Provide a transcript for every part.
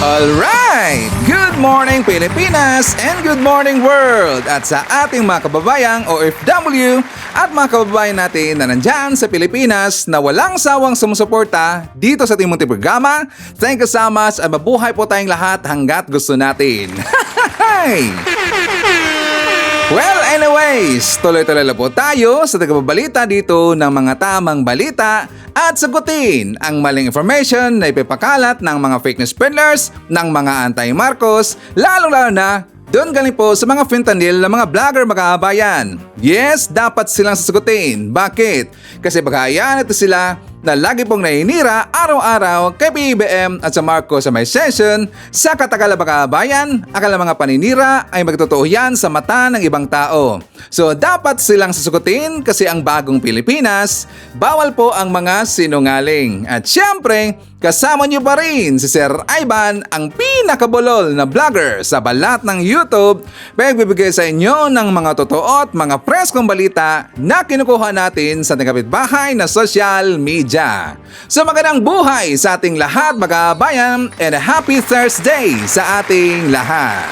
Alright! Good morning Pilipinas and good morning world! At sa ating mga kababayang OFW at mga kababayan natin na nandyan sa Pilipinas na walang sawang sumusuporta dito sa ating munting programa, thank you so much at mabuhay po tayong lahat hanggat gusto natin. Well, anyways, tuloy-tuloy lang po tayo sa tagababalita dito ng mga tamang balita at sagutin ang maling information na ipapakalat ng mga fake news peddlers ng mga anti-Marcos, lalong-lalo na doon galing po sa mga fentanyl ng mga vlogger magkakabayan. Yes, dapat silang sasagutin. Bakit? Kasi bagayan ito sila na lagi pong naninira araw-araw kay PBBM at sa Marcos sa may session sa katagalan magkakabayan. Akala mga paninira ay magtotoo yan sa mata ng ibang tao. So dapat silang sasagutin kasi ang bagong Pilipinas, bawal po ang mga sinungaling. At syempre, kasama niyo pa rin si Sir Ivan, ang pinakabulol na vlogger sa balat ng YouTube, magbibigay sa inyo ng mga totoo at mga preskong balita na kinukuha natin sa ating kapitbahay na social media. So magandang buhay sa ating lahat mga kabayan and a happy Thursday sa ating lahat.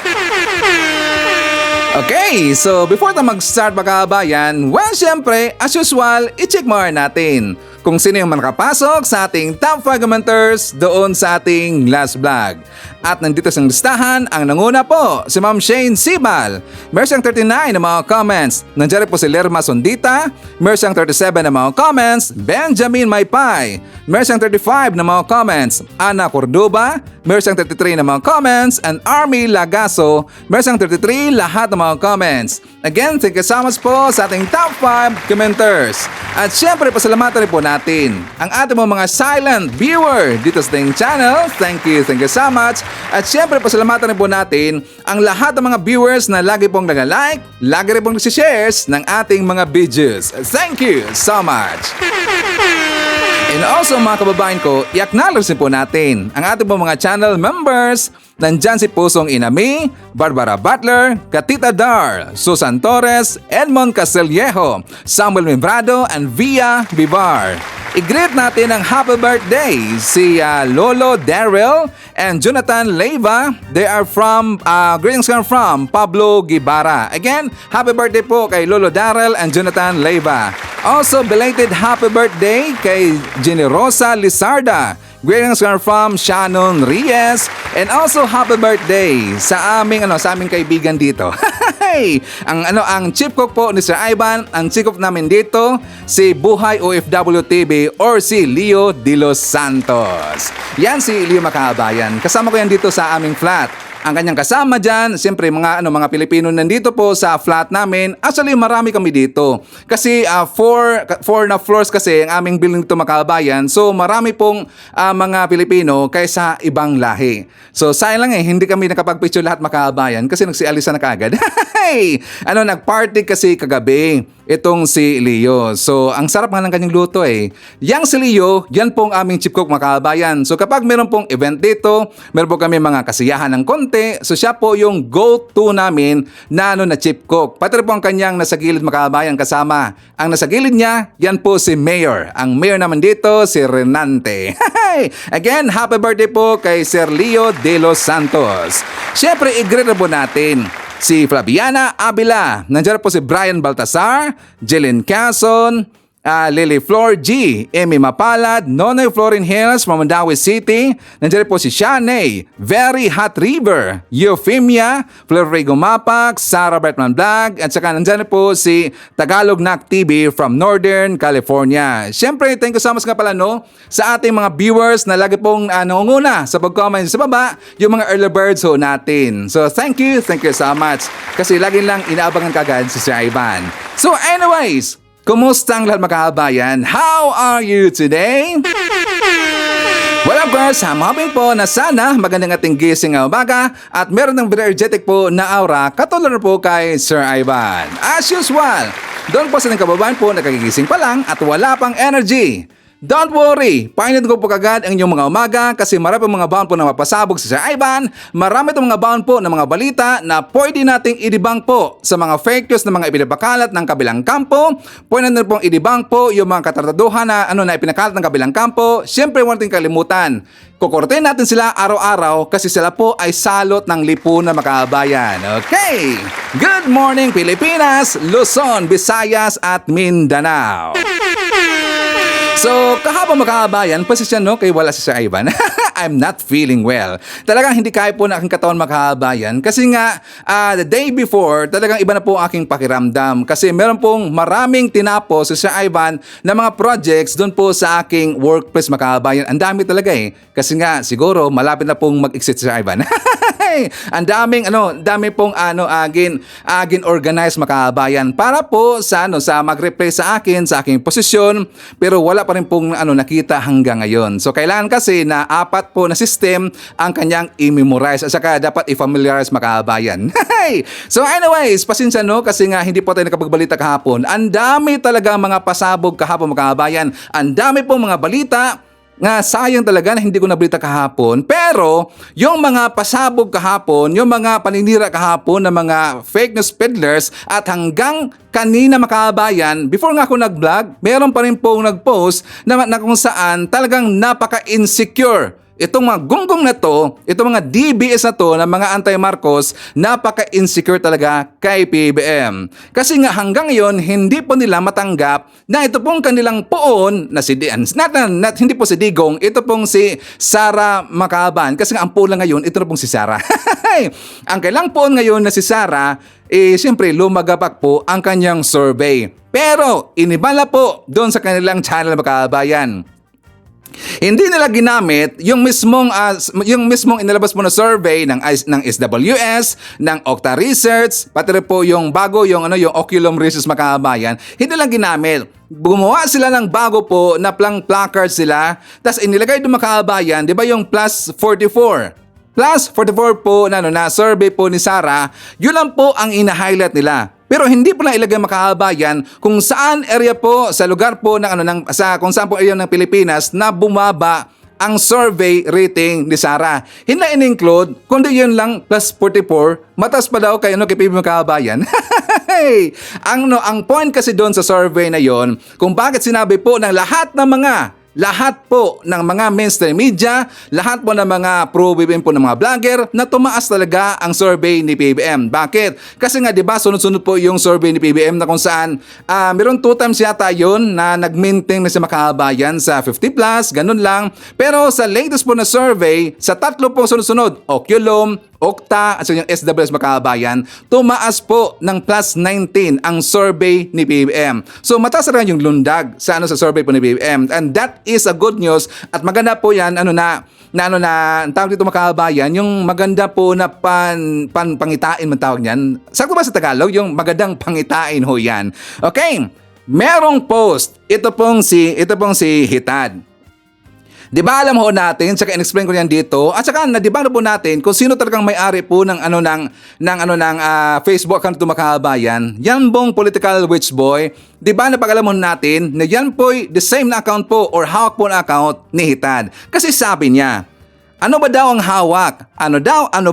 Okay, so before tayo mag-start mga kabayan, well syempre, as usual, i-check more natin kung sino yung nakapasok sa ating top 5 commenters doon sa ating last vlog. At nandito sa listahan, ang nanguna po, si Ma'am Shane Sibal. Meron siyang 39 na mga comments. Nandiyan po si Lerma Sondita. Meron siyang 37 na mga comments. Benjamin Maypay. Meron siyang 35 na mga comments. Ana Cordoba. Meron siyang 33 na mga comments. And Army Lagaso. Meron siyang 33 lahat ng mga comments. Again, thank you so much po sa ating top 5 commenters. At syempre, pasalamatan rin po natin ang ating mga silent viewer dito sa ating channel. Thank you so much. At syempre, pasalamatan rin po natin ang lahat ng mga viewers na lagi pong nag-like, lagi rin pong nagsishares ng ating mga videos. Thank you so much. And also mga kababayan ko, i-acknowledge po natin ang ating mga channel members. Nandyan si Pusong Inami, Barbara Butler, Katita Dar, Susan Torres, Edmond Castillejo, Samuel Membrado, and Via Vivar. I-greet natin ang happy birthday si Lolo Daryl and Jonathan Leiva. They are from, greetings from Pablo Guibara. Again, happy birthday po kay Lolo Daryl and Jonathan Leiva. Also, belated happy birthday kay Generosa Lizarda. Greetings from Shannon Reyes. And also happy birthday sa aming kaibigan dito. ang chief cook po ni Sir Ivan, ang chief cook namin dito, si Buhay OFW TV or si Leo De Los Santos. Yan si Leo Makabayan. Kasama ko yan dito sa aming flat. Ang kanyang kasama dyan, siyempre mga Pilipino nandito po sa flat namin. Actually, marami kami dito. Kasi four na floors kasi ang aming building dito Makabayan. So marami pong mga Pilipino kaysa ibang lahi. So sayang lang hindi kami nakapag-picture lahat Makabayan kasi nagsialisa na kaagad. Nagparty kasi kagabi itong si Leo. So ang sarap nga ng kanyang luto eh. Yang si Leo, yan pong aming chief cook Makabayan. So kapag meron pong event dito, meron po kami mga kasiyahan ng konti. So siya po yung go-to namin na chief cook. Pati rin po ang kanyang nasa gilid Makabayan kasama. Ang nasa gilid niya, yan po si Mayor. Ang Mayor naman dito, si Renante. Again, happy birthday po kay Sir Leo De Los Santos. Siyempre, i-greet na po natin si Flaviana Abila. Nandiyan po si Brian Baltasar, Jillian Cason, Lily Flor G, Emmy Mapalad, Nonoy Florin Hills from Mandawi City. Nandiyan po si Shanae, Very Hot River, Euphemia, Florigo Mapak, Sarah Bertman Vlog, at saka nandiyan po si Tagalog Nak TV from Northern California. Siyempre, thank you so much nga pala sa ating mga viewers na lagi pong nangunguna sa pag-comment sa baba, yung mga early birds natin. So thank you so much. Kasi lagi lang inaabangan kagad si Sir Ivan. So anyways, kumusta ang lahat Makabayan? How are you today? Well, of course, I'm hoping po na sana magandang ating gising ng umaga at meron ng energetic po na aura katulad po kay Sir Ivan. As usual, doon po sa ng kababayan po nakagigising pa lang at wala pang energy. Don't worry, painit ko po kagad ang inyong mga umaga kasi marami mga baon po na mapasabog sa Sir Ivan. Marami itong mga baon po ng mga balita na pwede nating idibang po sa mga fake news na mga ipinapakalat ng kabilang kampo. Pwede natin pong idibang po yung mga katartaduhan na ipinakalat ng kabilang kampo. Siyempre, huwag natin kalimutan. Kukurtin natin sila araw-araw kasi sila po ay salot ng lipunan makabayan. Okay! Good morning Pilipinas, Luzon, Visayas at Mindanao. So, kahapon makabayan, pasensya no, kay wala si Sir Ivan. I'm not feeling well. Talagang hindi kaya po na aking katawan makabayan kasi nga, the day before, talagang iba na po ang aking pakiramdam kasi meron pong maraming tinapos si Sir Ivan na mga projects doon po sa aking workplace makabayan. Ang dami talaga kasi nga siguro malapit na pong mag-exit si Sir Ivan. Ang dami pong agin organize makabayan para po sa mag-replace sa akin sa aking posisyon, pero wala pa rin pong nakita hanggang ngayon. So kailangan kasi na 4 po na system ang kanyang i-memorize at saka dapat i-familiarize makabayan. So anyways, pasensya no kasi nga hindi po tayo nakapagbalita kahapon. Ang dami talaga mga pasabog kahapon makabayan. Ang dami pong mga balita nga sayang talaga na hindi ko nabalita kahapon. Pero yung mga pasabog kahapon, yung mga paninira kahapon ng mga fake news peddlers at hanggang kanina makabayan, before nga ako nag-vlog, meron pa rin pong nag-post na kung saan talagang napaka-insecure. Itong mga gunggong na to, itong mga DBS na to, na mga anti-Marcos, napaka-insecure talaga kay PBBM. Kasi nga hanggang ngayon, hindi po nila matanggap na ito pong kanilang poon, na si hindi po si Digong, ito pong si Sara Macaban. Kasi nga ang poon lang ngayon, ito na pong si Sara. Ang kailang poon ngayon na si Sara, siyempre lumagapak po ang kanyang survey. Pero inibala po doon sa kanilang channel makabayan. Hindi nila ginamit yung mismong inilabas mo na survey ng SWS, ng Okta Research, pati rin po yung bago yung Oculum Research makabayan. Hindi lang ginamit. Gumawa sila ng bago po na placard sila, tapos inilagay doon makabayan, 'di ba yung plus 44? Plus 44 po na survey po ni Sara, yun lang po ang ina-highlight nila. Pero hindi po na ilagay makabayan kung saan area po sa lugar po kung saan po area ng Pilipinas na bumaba ang survey rating ni Sara. Hindi na in-include, kundi yun lang plus 44, mataas pa daw kay PBB makabayan. Ang point kasi doon sa survey na yon, kung bakit sinabi po ng lahat po ng mga mainstream media, lahat po ng mga pro-BBM po ng mga vlogger na tumaas talaga ang survey ni PBBM. Bakit? Kasi nga 'di ba sunod-sunod po yung survey ni PBBM na kung saan meron 2 times yata yun na nag-maintain na si makabayan sa 50 plus, ganun lang. Pero sa latest po na survey, sa 3 po sunod-sunod, Oculum, Okta at yung SWS makabayan, tumaas po ng plus 19 ang survey ni PBBM. So mataas rin yung lundag sa survey po ni PBBM, and that is a good news at maganda po yan ang tawag dito makabayan, yung maganda po na pangitain man tawag niyan. Sakto ba sa Tagalog? Yung magandang pangitain ho yan. Okay, merong post. Ito pong si Hitad. Di ba alam ho natin, saka in-explain ko yan dito, at saka na-debunk po natin kung sino talagang may-ari po ng Facebook account ng makabayan. Yan pong political witch boy. Di ba napag-alam natin na yan po the same na account po or hawak po na account ni Hitad. Kasi sabi niya, ano ba daw ang hawak? Ano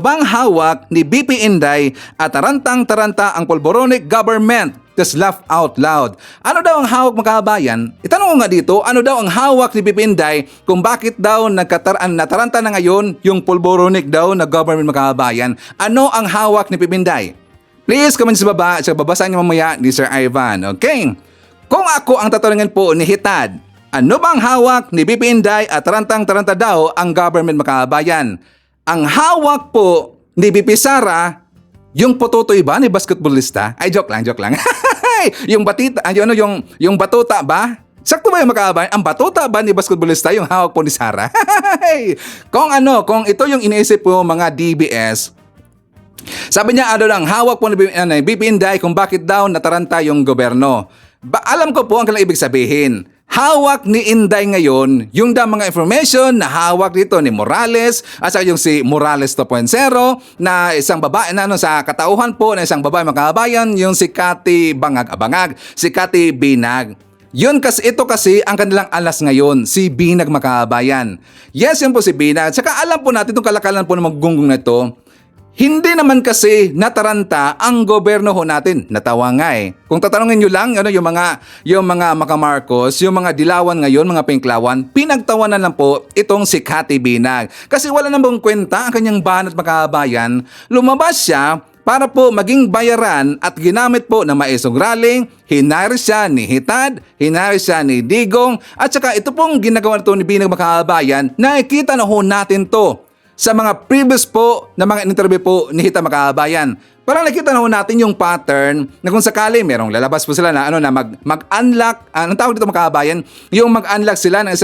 bang hawak ni BP Inday at tarantang-taranta ang polboronic government? Just laugh out loud. Ano daw ang hawak makabayan? Itanong ko nga dito, ano daw ang hawak ni BP Inday kung bakit daw nataranta na ngayon yung polboronic daw na government makabayan? Ano ang hawak ni BP Inday? Please comment sa baba at babasahin niyo mamaya ni Sir Ivan. Okay? Kung ako ang tatanungin po ni Hitad, ano bang hawak ni BP Inday at tarantang-taranta daw ang government makabayan? Ang hawak po ni BP Sara, yung pototoy ba ni basketballista? Ay, joke lang. Yung batuta ba? Sakto ba yung makabayan? Ang batuta ba ni basketballista yung hawak po ni Sara? Kung ito yung iniisip po mga DBS, sabi niya lang, hawak po ni BP Inday kung bakit daw nataranta yung gobyerno. Alam ko po ang kailang ibig sabihin. Hawak ni Inday ngayon yung mga information na hawak dito ni Morales at saka yung si Morales 2.0 na isang babae na sa katauhan po na isang babae makabayan, yung si Cathy Bangag, si Cathy Binag. Ito kasi ang kanilang alas ngayon, si Binag mga kababayan. Yes, yan po si Binag. Tsaka alam po natin itong kalakalan po ng maggunggong na ito. Hindi naman kasi nataranta ang gobyerno ho natin. Natawa nga eh. Kung tatanungin nyo lang, yung mga Marcos, yung mga dilawan ngayon, mga pinklawan, pinagtawanan lang po itong si Cathy Binag. Kasi wala namang kwenta ang kanyang banat makabayan. Lumabas siya para po maging bayaran at ginamit po ng maesong rallying, hinari siya ni Hitad, hinari siya ni Digong, at saka ito pong ginagawa nito ni Binag makabayan, nakikita na ho natin to sa mga previous po na mga interview po ni Hita Makabayan. Parang nakita na ho natin yung pattern na kung sakali merong lalabas po sila na mag-unlock, anong tawag dito Makabayan? Yung mag-unlock sila ng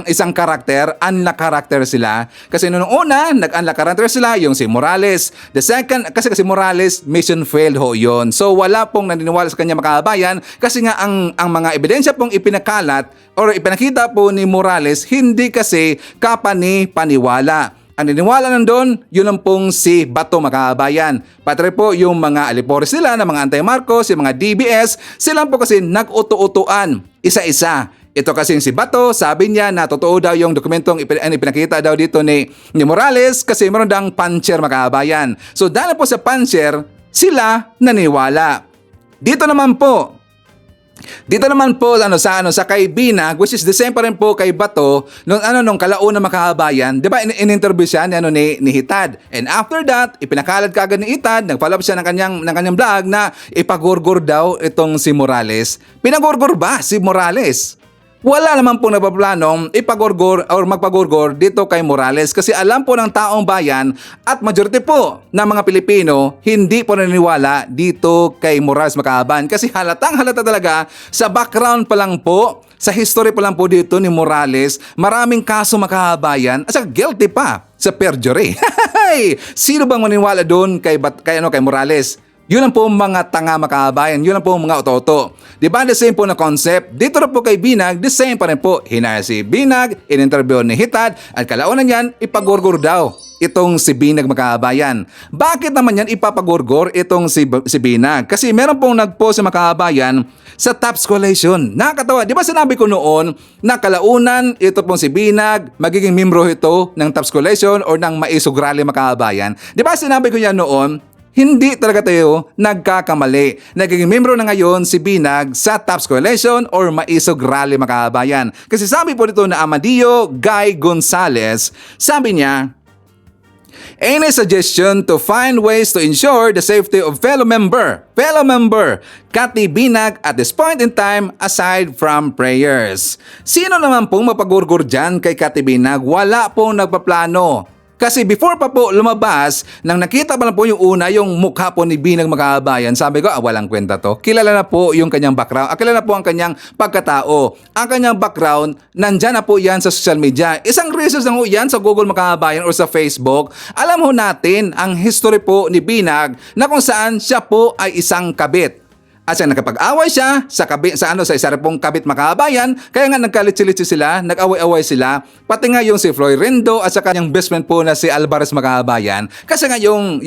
isang karakter, unlock karakter sila. Kasi noong una, nag-unlock karakter sila yung si Morales. The second, kasi Morales, mission failed ho yun. So wala pong naniniwala sa kanya Makabayan kasi nga ang mga ebidensya pong ipinakalat or ipinakita po ni Morales, hindi kasi kapani-paniwala. Ang niniwala nandun, yun lang pong si Bato makabayan. Pati po yung mga alipores sila, na mga anti-Marcos, yung mga DBS, sila po kasi nag-uto-utuan isa-isa. Ito kasi si Bato, sabi niya na totoo daw yung dokumentong ipinakita daw dito ni Morales kasi meron daw puncher makabayan. So dahil po sa puncher, sila naniwala. Dito naman po sa kay Binag, which is the same pa rin po kay Bato nung kalauna makahabayan, 'di ba in-interview siya ni Hitad. And after that, ipinakalat kaagad ni Hitad, nag-follow up siya ng kanyang vlog na ipagurgur daw itong si Morales. Pinagurgur ba si Morales? Wala naman pong napaplanong ipagurgur or magpagurgur dito kay Morales kasi alam po ng taong bayan at majority po ng mga Pilipino hindi po naniniwala dito kay Morales Makahabayan kasi halata talaga sa background pa lang po, sa history pa lang po dito ni Morales, maraming kaso Makahabayan at guilty pa sa perjury. Sino bang maniniwala doon kay Morales? Yun ang po mga tanga makabayan, yun ang po mga ototo. Di ba the same po na concept? Dito na po kay Binag, the same pa rin po. Hinaya si Binag, in-interview ni Hitad, at kalaunan yan, ipagurgur daw itong si Binag makabayan. Bakit naman yan ipapagurgur itong si Binag? Kasi meron pong nag-post sa makabayan sa Taps Coalition. Nakakatawa. Di ba sinabi ko noon na kalaunan ito pong si Binag, magiging membro ito ng Taps Coalition or ng Maisog Rally makabayan? Di ba sinabi ko yan noon? Hindi talaga tayo nagkakamali. Nagiging membro na ngayon si Binag sa Taps Coalition or Maisog Rally makabayan. Kasi sabi po dito na Amadeo Guy Gonzalez, sabi niya, any suggestion to find ways to ensure the safety of fellow member, Cathy Binag at this point in time aside from prayers. Sino naman pong mapagurgur dyan kay Cathy Binag? Wala pong nagpaplano. Kasi before pa po lumabas, nang nakita pa lang po yung mukha po ni Binag Makabayan, sabi ko, walang kwenta to. Kilala na po yung kanyang background, kilala na po ang kanyang pagkatao. Ang kanyang background, nandyan na po yan sa social media. Isang resource na po yan sa Google Makabayan or sa Facebook. Alam ho natin ang history po ni Binag na kung saan siya po ay isang kabit. At siya nakapag-away siya sa isa pong kabit makabayan, kaya nga nagkalitsi-litsi sila, nag-away-away sila, pati nga yung si Florindo at sa kanyang best friend po na si Alvarez makabayan. Kasi nga yung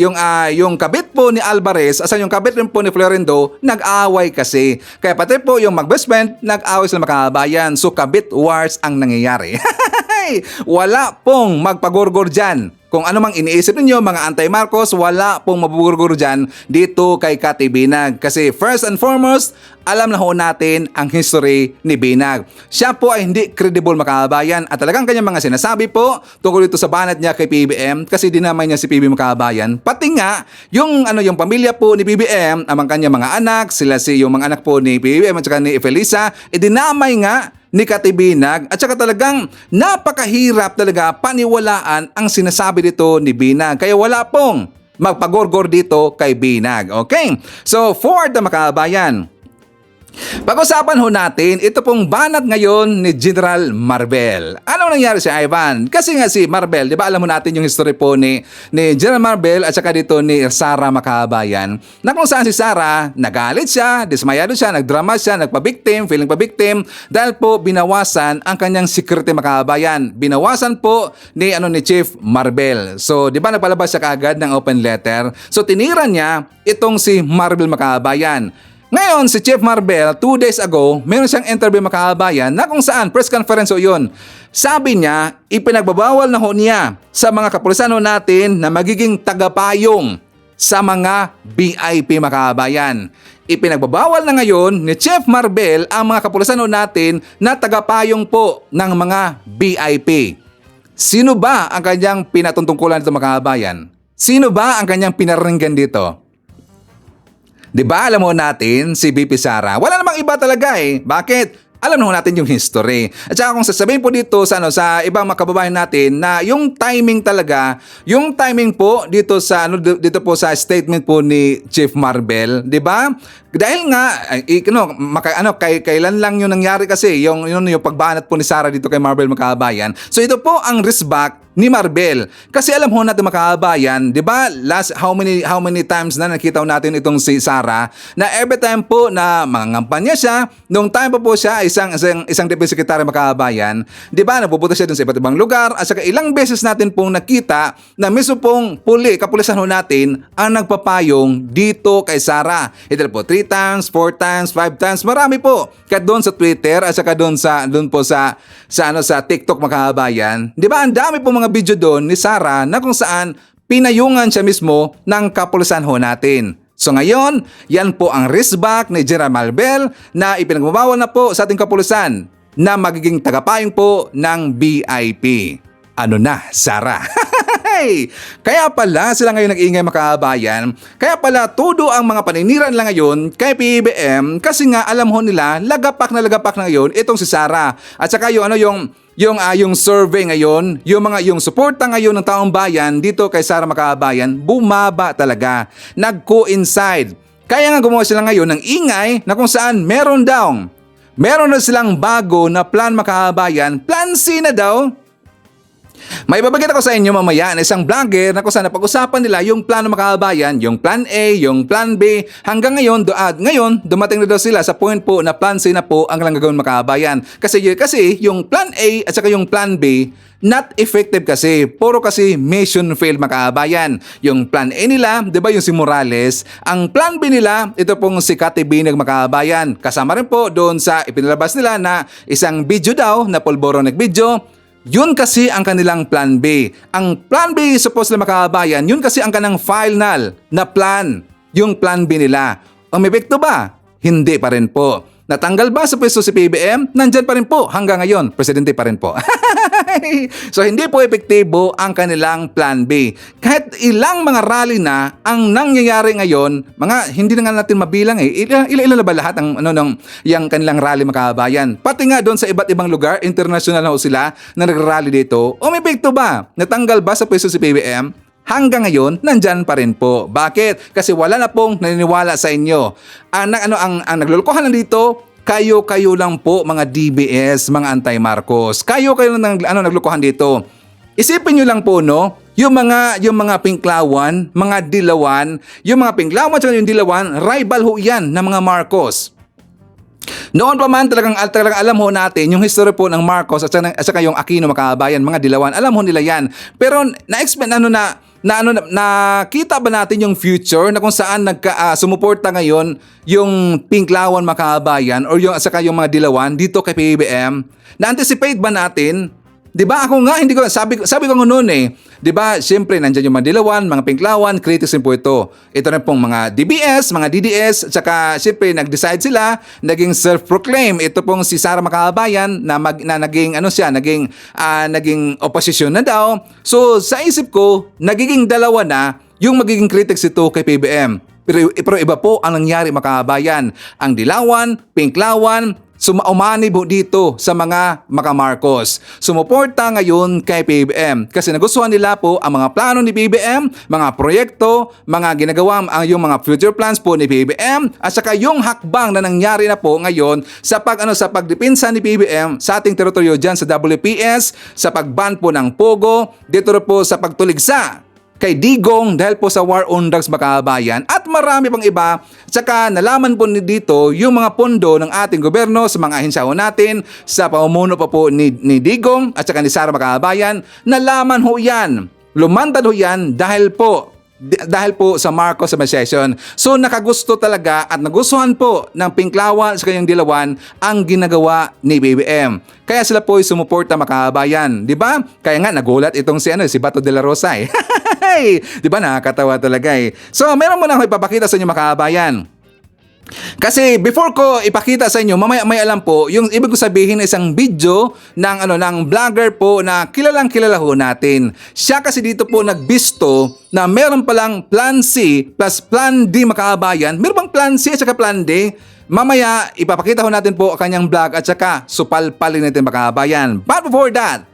kabit po ni Alvarez at yung kabit rin po ni Florindo, nag-away kasi. Kaya pati po yung mag-best friend, nag-away sila makabayan. So kabit wars ang nangyayari. Wala pong magpagurgur dyan. Kung ano mang iniisip ninyo, mga anti-Marcos, wala pong mabugurgur dyan dito kay Cathy Binag. Kasi first and foremost, alam na ho natin ang history ni Binag. Siya po ay hindi credible makabayan at talagang kanyang mga sinasabi po tungkol dito sa banat niya kay PBM kasi dinamay niya si PBM makabayan. Pati nga, yung pamilya po ni PBM, ang kanyang mga anak, yung mga anak po ni PBM at saka ni Felisa, dinamay nga ni Cathy Binag at saka talagang napakahirap talaga paniwalaan ang sinasabi dito ni Binag. Kaya wala pong magpagorgor dito kay Binag. Okay? So, for the makabayan, pag-usapan ho natin, ito pong banat ngayon ni General Marbel. Anong nangyari si Ivan? Kasi nga si Marbel, di ba alam mo natin yung history po ni General Marbel at saka dito ni Sara Makabayan, na kung saan si Sara, nagalit siya, dismayado siya, nagdrama siya, feeling pa-victim, dahil po binawasan ang kanyang security Makabayan. Binawasan po ni Chief Marbel. So, di ba nagpalabas siya kaagad ng open letter? So, tinira niya itong si Marbel Makabayan. Ngayon, si Chief Marbel, 2 days ago, meron siyang interview mga kababayan na kung saan, press conference o yun. Sabi niya, ipinagbabawal na ho niya sa mga kapulisan ho natin na magiging tagapayong sa mga VIP mga kababayan. Ipinagbabawal na ngayon ni Chief Marbel ang mga kapulisan ho natin na tagapayong po ng mga VIP. Sino ba ang kanyang pinatutungkulan dito mga kababayan? Sino ba ang kanyang pinaringgan dito? Di ba alam mo natin si BP Sara? Wala namang iba talaga eh. Bakit? Alam naman natin yung history. At saka kung sasabihin po dito sa ibang mga kababayan natin na yung timing talaga, yung timing po dito dito po sa statement po ni Chief Marbel, di ba? Dahil nga kailan lang yung nangyari kasi yung pagbanat po ni Sara dito kay Marbel mga kababayan. So ito po ang wristback ni Marbel. Kasi alam ho natin mga kababayan, 'di ba? How many times na nakita natin itong si Sara na every time po na mangangampanya siya, nung time pa po siya isang deputy secretary mga kababayan, 'di ba? Napupunta siya dun sa iba't ibang lugar at saka ilang beses natin pong nakita na mismo pong kapulisan ho natin ang nagpapayong dito kay Sara. Ito po 3 times, 4 times, 5 times, marami po. Kahit doon sa Twitter at saka doon po sa TikTok mga kababayan. 'Di ba? Ang dami po mga video doon ni Sara na kung saan pinayungan siya mismo ng kapulisan ho natin. So ngayon, yan po ang wristback ni General Marbel na ipinagbabawal na po sa ating kapulisan na magiging tagapayong po ng BIP. Ano na, Sara? Kaya pala sila ngayon nag-iingay mga kababayan. Kaya pala todo ang mga paninira nila ngayon kay PBBM kasi nga alam ho nila lagapak na ngayon itong si Sara. At saka yung survey ngayon, yung suporta ngayon ng taong bayan dito kay Sara mga kababayan, bumaba talaga. Nag-coincide. Kaya nga gumawa sila ngayon ng ingay na kung saan meron na silang bago na plan mga kababayan. Plan C na daw. May babagit ako sa inyo mamaya na isang vlogger na kung saan napag-usapan nila yung plano mga kababayan, yung plan A, yung plan B, hanggang ngayon dumating na daw sila sa point po na plan C na po ang lang gagawin mga kababayan. Kasi yung plan A at saka yung plan B, not effective kasi. Puro kasi mission failed mga kababayan. Yung plan A nila, di ba yung si Morales, ang plan B nila, ito pong si Kati Binag mga kababayan. Kasama rin po doon sa ipinalabas nila na isang video daw na pulboro nag-video. Yun kasi ang kanilang plan B. Ang plan B, supposedly mga kababayan, yun kasi ang kanang final na plan. Yung plan B nila. Ang epekto ba? Hindi pa rin po. Natanggal ba sa pwesto si PBM? Nandyan pa rin po. Hanggang ngayon, presidente pa rin po. So hindi po epektibo ang kanilang plan B. Kahit ilang mga rally na ang nangyayari ngayon, hindi na nga natin mabilang eh. Ilan na ba lahat yung kanilang rally mga kababayan? Pati nga doon sa iba't ibang lugar, international na ho sila na nagrarally dito. O may epekto ba? Natanggal ba sa pwesto si PBM? Hanggang ngayon, nandyan pa rin po. Bakit? Kasi wala na pong naniniwala sa inyo. Ang naglulukohan lang dito, kayo lang po mga DBS, mga anti-Marcos. Kayo lang naglukohan dito. Isipin nyo lang po, no? Yung mga Pinklawan, mga Dilawan, yung mga Pinklawan at yung Dilawan, rival ho yan ng mga Marcos. Noon pa man talagang alam ho natin yung history po ng Marcos at saka yung Aquino mga kababayan, mga Dilawan, alam ho nila yan. Pero na-expect nakita ba natin yung future na kung saan sumuporta ngayon yung Pinklawan mga kababayan or saka yung mga Dilawan dito kay PBBM? Na-anticipate ba natin? 'Di ba? Ako nga hindi ko sabi ko noon eh. 'Di ba? Siyempre nandiyan yung mga Dilawan, mga Pinklawan, criticism po ito. Ito rin pong mga DBS, mga DDS, at saka siyempre nag-decide sila, naging self-proclaim. Ito pong si Sara Makabayan na naging naging opposition na daw. So sa isip ko, nagiging dalawa na yung magiging critics ito kay PBM. Pero iba po ang nangyari mga kababayan. Ang Dilawan, Pinklawan, umani po dito sa mga Marcos. Sumuporta ngayon kay PBM kasi nagustuhan nila po ang mga plano ni PBM, mga proyekto, mga ginagawa, yung mga future plans po ni PBM at saka yung hakbang na nangyari na po ngayon sa pagdepensa ni PBM sa ating teritoryo dyan sa WPS, sa pagban po ng Pogo, dito po sa pagtuligsa kay Digong dahil po sa war on drugs mga kababayan at marami pang iba. Tsaka nalaman po dito yung mga pondo ng ating gobyerno sa mga ahensya natin sa pamumuno pa po ni Digong at saka ni Sara mga kababayan. Nalaman ho yan, lumantad ho yan dahil po dahil po sa Marcos Administration. So nakagusto talaga at nagustuhan po ng Pinklawan sa kanyang Dilawan ang ginagawa ni BBM. Kaya sila po ay sumuporta, mga kabayan. Di ba? Kaya nga nagulat itong si Bato de la Rosa eh. Di ba, nakakatawa talaga eh. So meron muna ako ipapakita sa inyo, mga kabayan. Kasi before ko ipakita sa inyo, mamaya may alam po, yung ibig ko sabihin isang video ng vlogger po na kilalang kilala ho natin. Siya kasi dito po nagbisto na meron palang plan C plus plan D, mga kabayan. Meron bang plan C at saka plan D? Mamaya ipapakita ho natin po ang kanyang vlog at saka supalpalin natin, mga kabayan. But before that,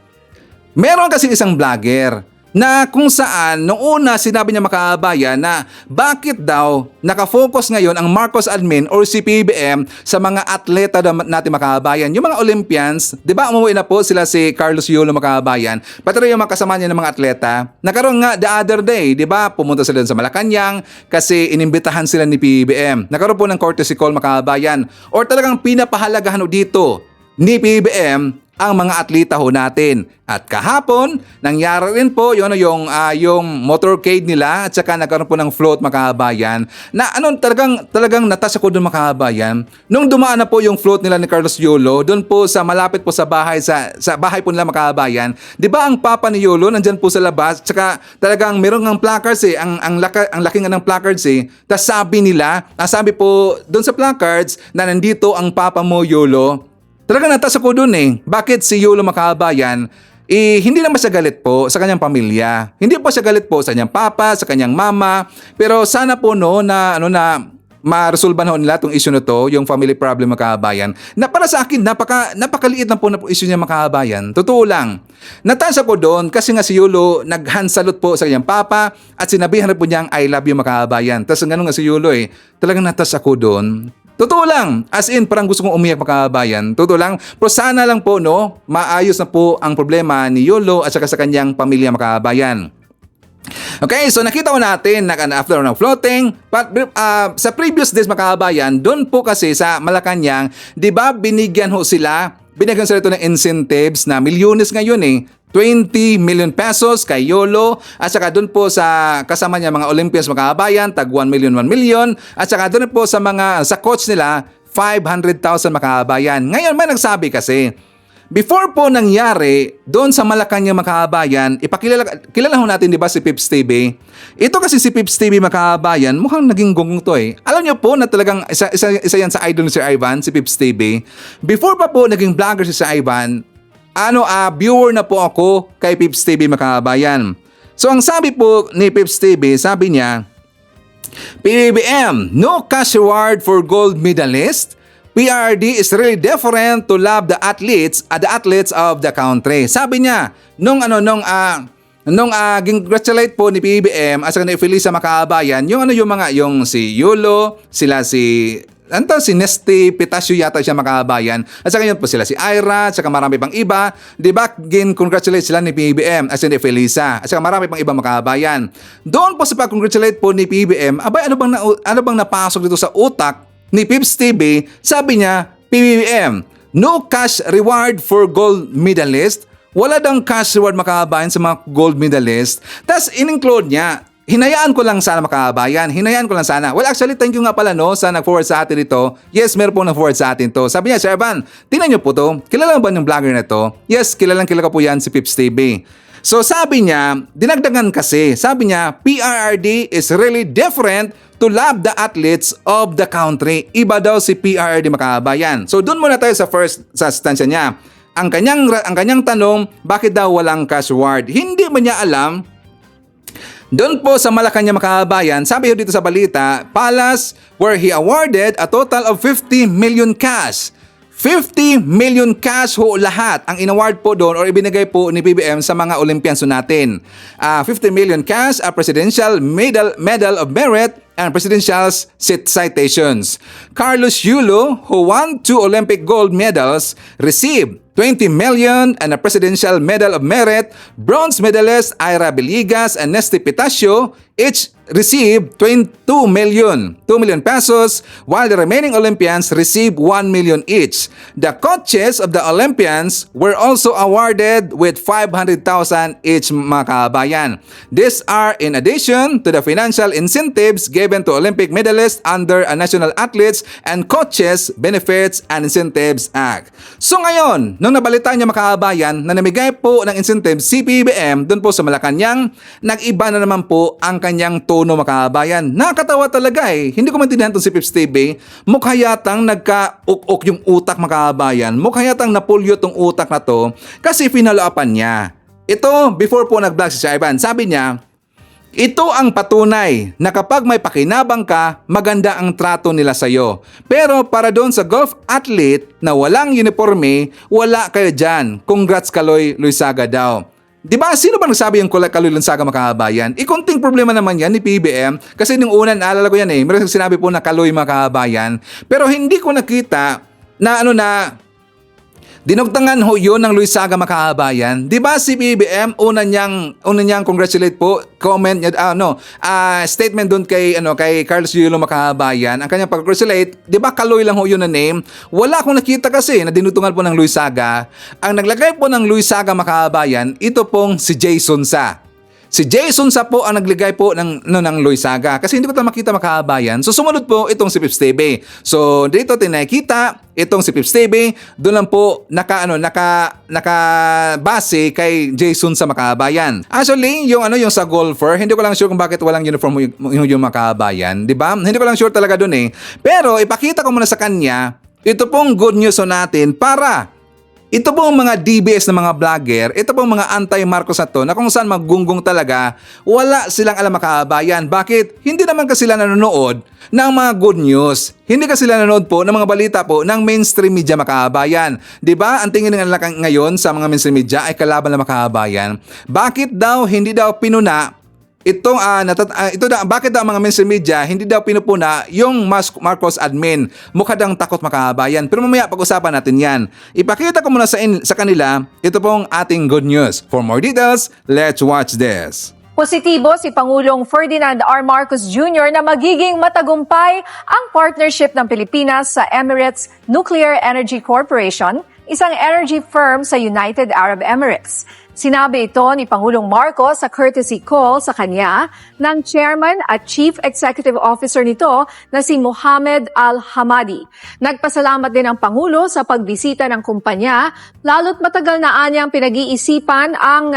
meron kasi isang vlogger na kung saan nung una sinabi niya, mga kabayan, na bakit daw nakafocus ngayon ang Marcos admin or si PBM sa mga atleta natin, mga kabayan. Yung mga Olympians, di ba umuwi na po sila si Carlos Yulo, mga kabayan, pati rin yung mga kasama niya ng mga atleta. Nagkaroon nga the other day, di ba, pumunta sila sa Malacanang kasi inimbitahan sila ni PBM. Nagkaroon po ng courtesy call, mga kabayan, or talagang pinapahalagahan dito ni PBM ang mga atleta ho natin. At kahapon, nangyari rin po yung motorcade nila at saka nagkaroon po ng float, mga kabayan, na talagang natas ako doon, mga kabayan. Nung dumaan na po yung float nila ni Carlos Yulo, doon po sa malapit po sa bahay, sa bahay po nila, mga kabayan. Di ba ang papa ni Yulo nandyan po sa labas, at saka talagang meron ng placards eh, ang laki nga ng placards eh. Tapos sabi po doon sa placards na nandito ang papa mo, Yulo. Talaga natas ako dun eh. Bakit si Yulo, mga kabayan, hindi naman siya galit po sa kanyang pamilya. Hindi po siya galit po sa kanyang papa, sa kanyang mama. Pero sana po na ma-resolve na nila itong issue na to, yung family problem, mga kabayan. Na para sa akin, napakaliit na po na issue niya, mga kabayan. Totoo lang. Natas ako doon kasi nga si Yulo naghansalot po sa kanyang papa at sinabihan rin po niyang I love you, mga kabayan. Tapos ganun nga si Yulo eh. Talagang natas ako doon. Totoo lang. As in, parang gusto kong umiyak, mga kabayan. Totoo lang. Pero sana lang po, maayos na po ang problema ni Yulo at saka sa kanyang pamilya, mga kabayan. Okay, so nakita ko natin na after ng floating, but sa previous days, mga kabayan, doon po kasi sa Malacanang, di ba binigyan sila ito ng incentives na milyones ngayon eh. 20 million pesos kay Yulo at saka doon po sa kasama niya mga Olympians, mga kabayan, tag 1 million at saka doon po sa coach nila 500,000, mga kabayan. Ngayon may nagsabi kasi before po nangyari doon sa Malacanang, mga kabayan, kilala ho natin, di ba, si Pips TV. Ito kasi si Pips TV, mga kabayan, mukhang naging gongong to eh. Alam niyo po na talagang isa yan sa idol ni Sir Ivan, si Pips TV. Before pa po naging vlogger si Sir Ivan, viewer na po ako kay Pips TV, mga kabayan. So ang sabi po ni Pips TV, sabi niya, PBM, no cash reward for gold medalist. PRD is really different to love the athletes of the country. Sabi niya, nung congratulate po ni PBM at saka ni Felisa, mga kabayan, yung si Yulo, si Nesty Pitasio yata siya, mga kabayan. At saka yun po sila si Ira, at saka marami pang iba. Di ba, congratulate sila ni PBM at ni Felisa. At saka marami pang iba, mga kabayan. Doon po sa pag-congratulate po ni PBM, abay, ano bang napasok dito sa utak ni Pips TV? Sabi niya, PBM, no cash reward for gold medalist. Wala daw cash reward, mga kabayan, sa mga gold medalist. Tapos in-include niya, hinayaan ko lang sana, mga kabayan. Hinayaan ko lang sana. Well, actually, thank you nga pala sa nag-forward sa atin ito. Yes, meron pong nag-forward sa atin to. Sabi niya, Sir Evan, tingnan niyo po to. Kilala ba yung vlogger na to? Yes, kilalang ko po yan, si Pips TV. So sabi niya, dinagdagan kasi. Sabi niya, PRRD is really different to love the athletes of the country. Iba daw si PRRD, mga kabayan. So doon muna tayo sa stansya niya. Ang kanyang tanong, bakit daw walang cash reward? Hindi man niya alam. Doon po sa Malacanang, mga kabayan, sabi dito sa balita, Palace where he awarded a total of 50 million cash. 50 million cash ho lahat ang inaward po doon or ibinigay po ni PBM sa mga Olympians natin. 50 million cash, a presidential medal of merit, and presidential citations. Carlos Yulo, who won 2 Olympic gold medals, received 20 million, and a Presidential Medal of Merit. Bronze medalist Ira Villegas and Nesty Pitacio each received 2 million pesos, while the remaining Olympians received 1 million each. The coaches of the Olympians were also awarded with 500,000 each, mga kabayan. These are in addition to the financial incentives given to Olympic medalists under a National Athletes and Coaches Benefits and Incentives Act. So ngayon, nung nabalitaan niya, mga kabayan, na namigay po ng incentives si PBM doon po sa Malacanang, nag-iba na naman po ang kanyang tono, mga kabayan. Nakakatawa talaga eh. Hindi ko maintindihan itong si Pips TV. Mukha yatang nagka-uk-uk yung utak, mga kabayan. Mukha yatang napulyo tong utak na to kasi pinalo-upan niya. Ito, before po nag-vlog si Sir Ivan, sabi niya, ito ang patunay na kapag may pakinabang ka, maganda ang trato nila sa'yo. Pero para doon sa golf athlete na walang uniforme, wala kayo dyan. Congrats Kaloy Luisaga daw. Diba? Sino ba nagsabi yung Kaloy Luisaga, mga kababayan? Ikunting problema naman yan ni PBM kasi nung una, naalala ko yan eh, meron sinabi po na Kaloy, mga kababayan. Pero hindi ko nakita na dinugtangan ho yun ng Luisaga, mga kababayan. Di ba si BBM, una niyang congratulate po, comment niya, statement doon kay Carlos Yulo, mga kababayan. Ang kanyang pag-congratulate, di ba Kaloy lang ho yun na name? Wala akong nakita kasi na dinugtungan po ng Luisaga. Ang naglagay po ng Luisaga, mga kababayan, ito pong si Jason Sa. Si Jason Sa po ang nagligay po ng Luisaga kasi hindi ko ito makita, mga kababayan. So sumunod po itong si Pips TV. So dito tinakita itong si Pips TV, doon lang po nakabase kay Jason Sa, mga kababayan. Actually, yung sa golfer, hindi ko lang sure kung bakit walang uniform yung mga kababayan, di ba? Hindi ko lang sure talaga doon eh. Pero ipakita ko muna sa kanya, ito pong good news natin para ito pong mga DBS na mga vlogger, ito pong mga anti-Marcos na to, na kung saan maggunggong talaga, wala silang alam, mga kababayan. Bakit? Hindi naman kasi sila nanonood ng mga good news. Hindi kasi sila nanonood po ng mga balita po ng mainstream media, mga kababayan. Diba? Ang tingin nila ngayon sa mga mainstream media ay kalaban ng mga kababayan. Bakit daw hindi daw pinuna bakit daw mga mainstream media hindi daw pinupuna yung Marcos admin? Mukha daw takot, mga kababayan. Pero mamaya pag-usapan natin yan. Ipakita ko muna sa kanila ito pong ating good news. For more details, let's watch this. Positibo si Pangulong Ferdinand R. Marcos Jr. na magiging matagumpay ang partnership ng Pilipinas sa Emirates Nuclear Energy Corporation, isang energy firm sa United Arab Emirates. Sinabi ito ni Pangulong Marcos sa courtesy call sa kanya ng Chairman at Chief Executive Officer nito na si Mohammed Al-Hamadi. Nagpasalamat din ang Pangulo sa pagbisita ng kumpanya, lalo't matagal na anyang pinag-iisipan ang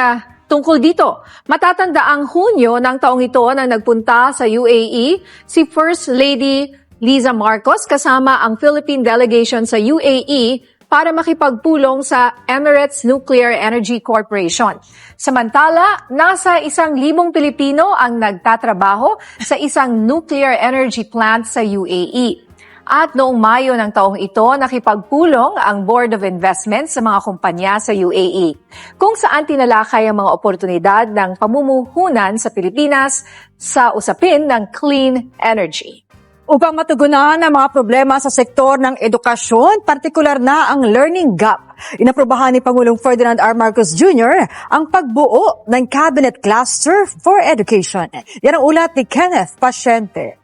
tungkol dito. Matatanda ang Hunyo ng taong ito nang nagpunta sa UAE si First Lady Liza Marcos kasama ang Philippine delegation sa UAE para makipagpulong sa Emirates Nuclear Energy Corporation. Samantala, nasa 1,000 Pilipino ang nagtatrabaho sa isang nuclear energy plant sa UAE. At noong Mayo ng taong ito, nakipagpulong ang Board of Investment sa mga kumpanya sa UAE, kung saan tinalakay ang mga oportunidad ng pamumuhunan sa Pilipinas sa usapin ng clean energy. Upang matugunan ang mga problema sa sektor ng edukasyon, partikular na ang learning gap, inaprubahan ni Pangulong Ferdinand R. Marcos Jr. ang pagbuo ng Cabinet Cluster for Education. Yan ang ulat ni Kenneth Pasyente.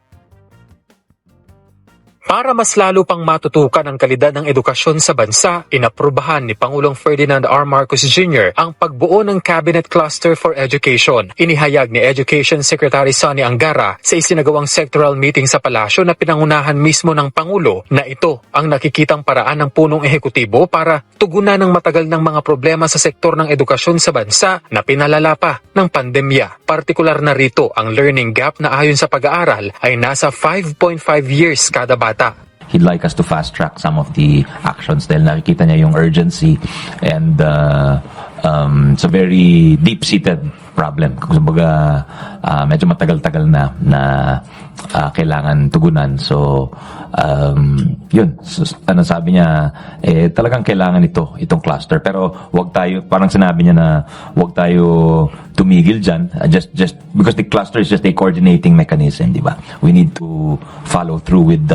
Para mas lalo pang matutukan ang kalidad ng edukasyon sa bansa, inaprubahan ni Pangulong Ferdinand R. Marcos Jr. ang pagbuo ng Cabinet Cluster for Education. Inihayag ni Education Secretary Sonny Angara sa isinagawang sectoral meeting sa palasyo na pinangunahan mismo ng Pangulo na ito ang nakikitang paraan ng punong ehekutibo para tugunan ng matagal ng mga problema sa sektor ng edukasyon sa bansa na pinalala pa ng pandemya. Partikular na rito ang learning gap na ayon sa pag-aaral ay nasa 5.5 years kada bata. He'd like us to fast track some of the actions dahil nakikita niya yung urgency and it's a very deep-seated problem. Kumbaga, medyo matagal-tagal na kailangan tugunan. So, yun. So, sabi niya, talagang kailangan itong cluster. Pero wag tayo, parang sinabi niya na wag tayo tumigil dyan. Just because the cluster is just a coordinating mechanism, di ba? We need to follow through with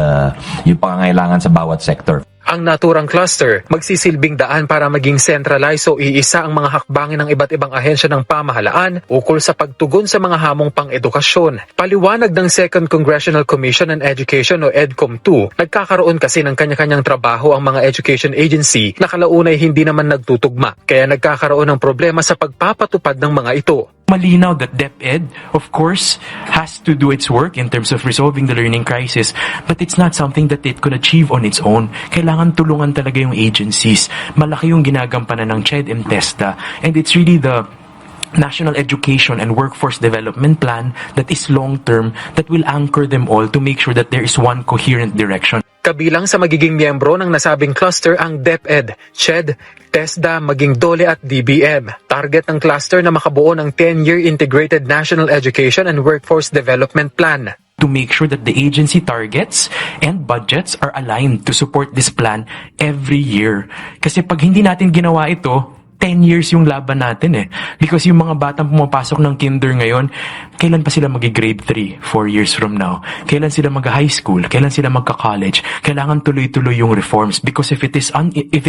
yung pangangailangan sa bawat sector. Ang naturang cluster magsisilbing daan para maging centralized o iisa ang mga hakbangin ng iba't ibang ahensya ng pamahalaan ukol sa pagtugon sa mga hamong pang-edukasyon. Paliwanag ng 2nd Congressional Commission on Education o EDCOM-2, nagkakaroon kasi ng kanya-kanyang trabaho ang mga education agency na kalaunay hindi naman nagtutugma, kaya nagkakaroon ng problema sa pagpapatupad ng mga ito. Malinaw that DepEd, of course, has to do its work in terms of resolving the learning crisis, but it's not something that it could achieve on its own. Kailangan tulungan talaga yung agencies. Malaki yung ginagampanan ng CHED and TESDA, and it's really the National Education and Workforce Development Plan that is long-term that will anchor them all to make sure that there is one coherent direction. Kabilang sa magiging miyembro ng nasabing cluster ang DepEd, CHED, TESDA, maging DOLE at DBM. Target ng cluster na makabuo ng 10-year Integrated National Education and Workforce Development Plan. To make sure that the agency targets and budgets are aligned to support this plan every year. Kasi pag hindi natin ginawa ito, 10 years yung laban natin eh. Because yung mga batang pumapasok ng kinder ngayon, kailan pa sila mag-grade 3, 4 years from now? Kailan sila mag-high school? Kailan sila magka-college? Kailangan tuloy-tuloy yung reforms because if it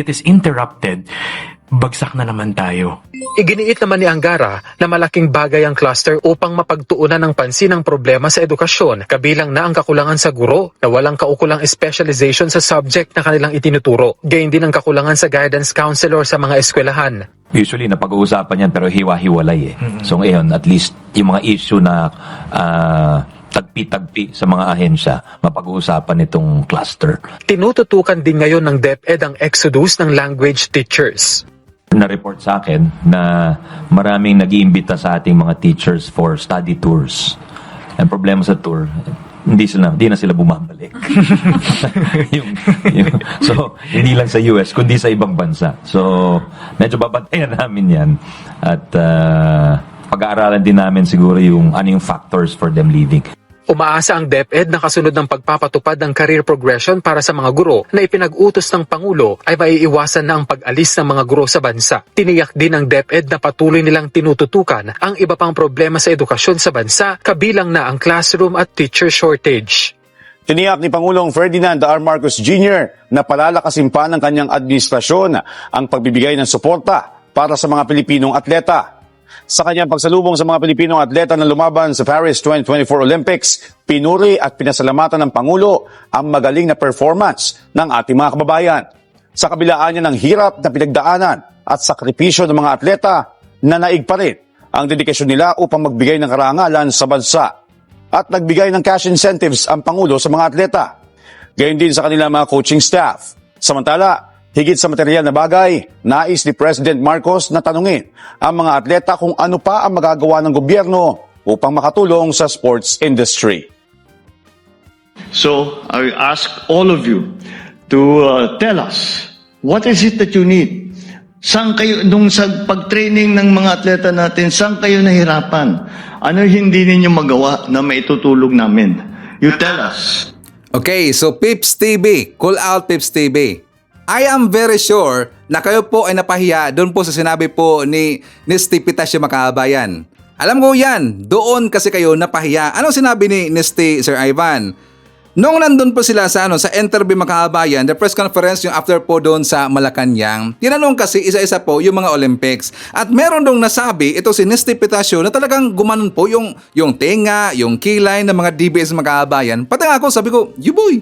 is interrupted, bagsak na naman tayo. Iginiit naman ni Angara na malaking bagay ang cluster upang mapagtuunan ng pansin ang problema sa edukasyon, kabilang na ang kakulangan sa guro na walang kaukulang specialization sa subject na kanilang itinuturo. Gayon din ang kakulangan sa guidance counselor sa mga eskwelahan. Usually, napag-uusapan yan pero hiwa-hiwalay eh. So ngayon, at least yung mga issue na tagpi-tagpi sa mga ahensya, mapag-uusapan itong cluster. Tinututukan din ngayon ng DepEd ang exodus ng language teachers. Na-report sa akin na maraming nag-iimbita sa ating mga teachers for study tours. Ang problema sa tour, hindi na sila bumabalik. So, hindi lang sa US, kundi sa ibang bansa. So, medyo babantayan namin yan. At pag-aaralan din namin siguro yung ano yung factors for them leaving. Umaasa ang DepEd na kasunod ng pagpapatupad ng career progression para sa mga guro na ipinag-utos ng Pangulo ay maiiwasan na ang pag-alis ng mga guro sa bansa. Tiniyak din ng DepEd na patuloy nilang tinututukan ang iba pang problema sa edukasyon sa bansa, kabilang na ang classroom at teacher shortage. Tiniyak ni Pangulong Ferdinand R. Marcos Jr. na palalakasin pa ng kanyang administrasyon ang pagbibigay ng suporta para sa mga Pilipinong atleta. Sa kanyang pagsalubong sa mga Pilipinong atleta na lumaban sa Paris 2024 Olympics, pinuri at pinasalamatan ng Pangulo ang magaling na performance ng ating mga kababayan. Sa kabilaan niya ng hirap na pinagdaanan at sakripisyo ng mga atleta, nanaig pa rin ang dedikasyon nila upang magbigay ng karangalan sa bansa. At nagbigay ng cash incentives ang Pangulo sa mga atleta. Gayon din sa kanilang mga coaching staff. Samantala, higit sa material na bagay, nais ni President Marcos na tanungin ang mga atleta kung ano pa ang magagawa ng gobyerno upang makatulong sa sports industry. So I ask all of you to tell us, what is it that you need? Saan kayo, nung sa pag-training ng mga atleta natin, saan kayo nahirapan? Ano hindi ninyo magawa na maitutulog namin? You tell us. Okay, so Pips TV, call out Pips TV. I am very sure na kayo po ay napahiya doon po sa sinabi po ni Steve Pitasio Makabayan. Alam ko yan, doon kasi kayo napahiya. Anong sinabi ni Steve, Sir Ivan? Nung nandun po sila sa interview Makabayan, the press conference yung after po doon sa Malacanang, tinanong kasi isa-isa po yung mga Olympics. At meron dong nasabi, ito si Steve Pitasio, na talagang gumanon po yung tenga, yung kilay ng mga DBS Makabayan. Pati nga ako, sabi ko, yuboy!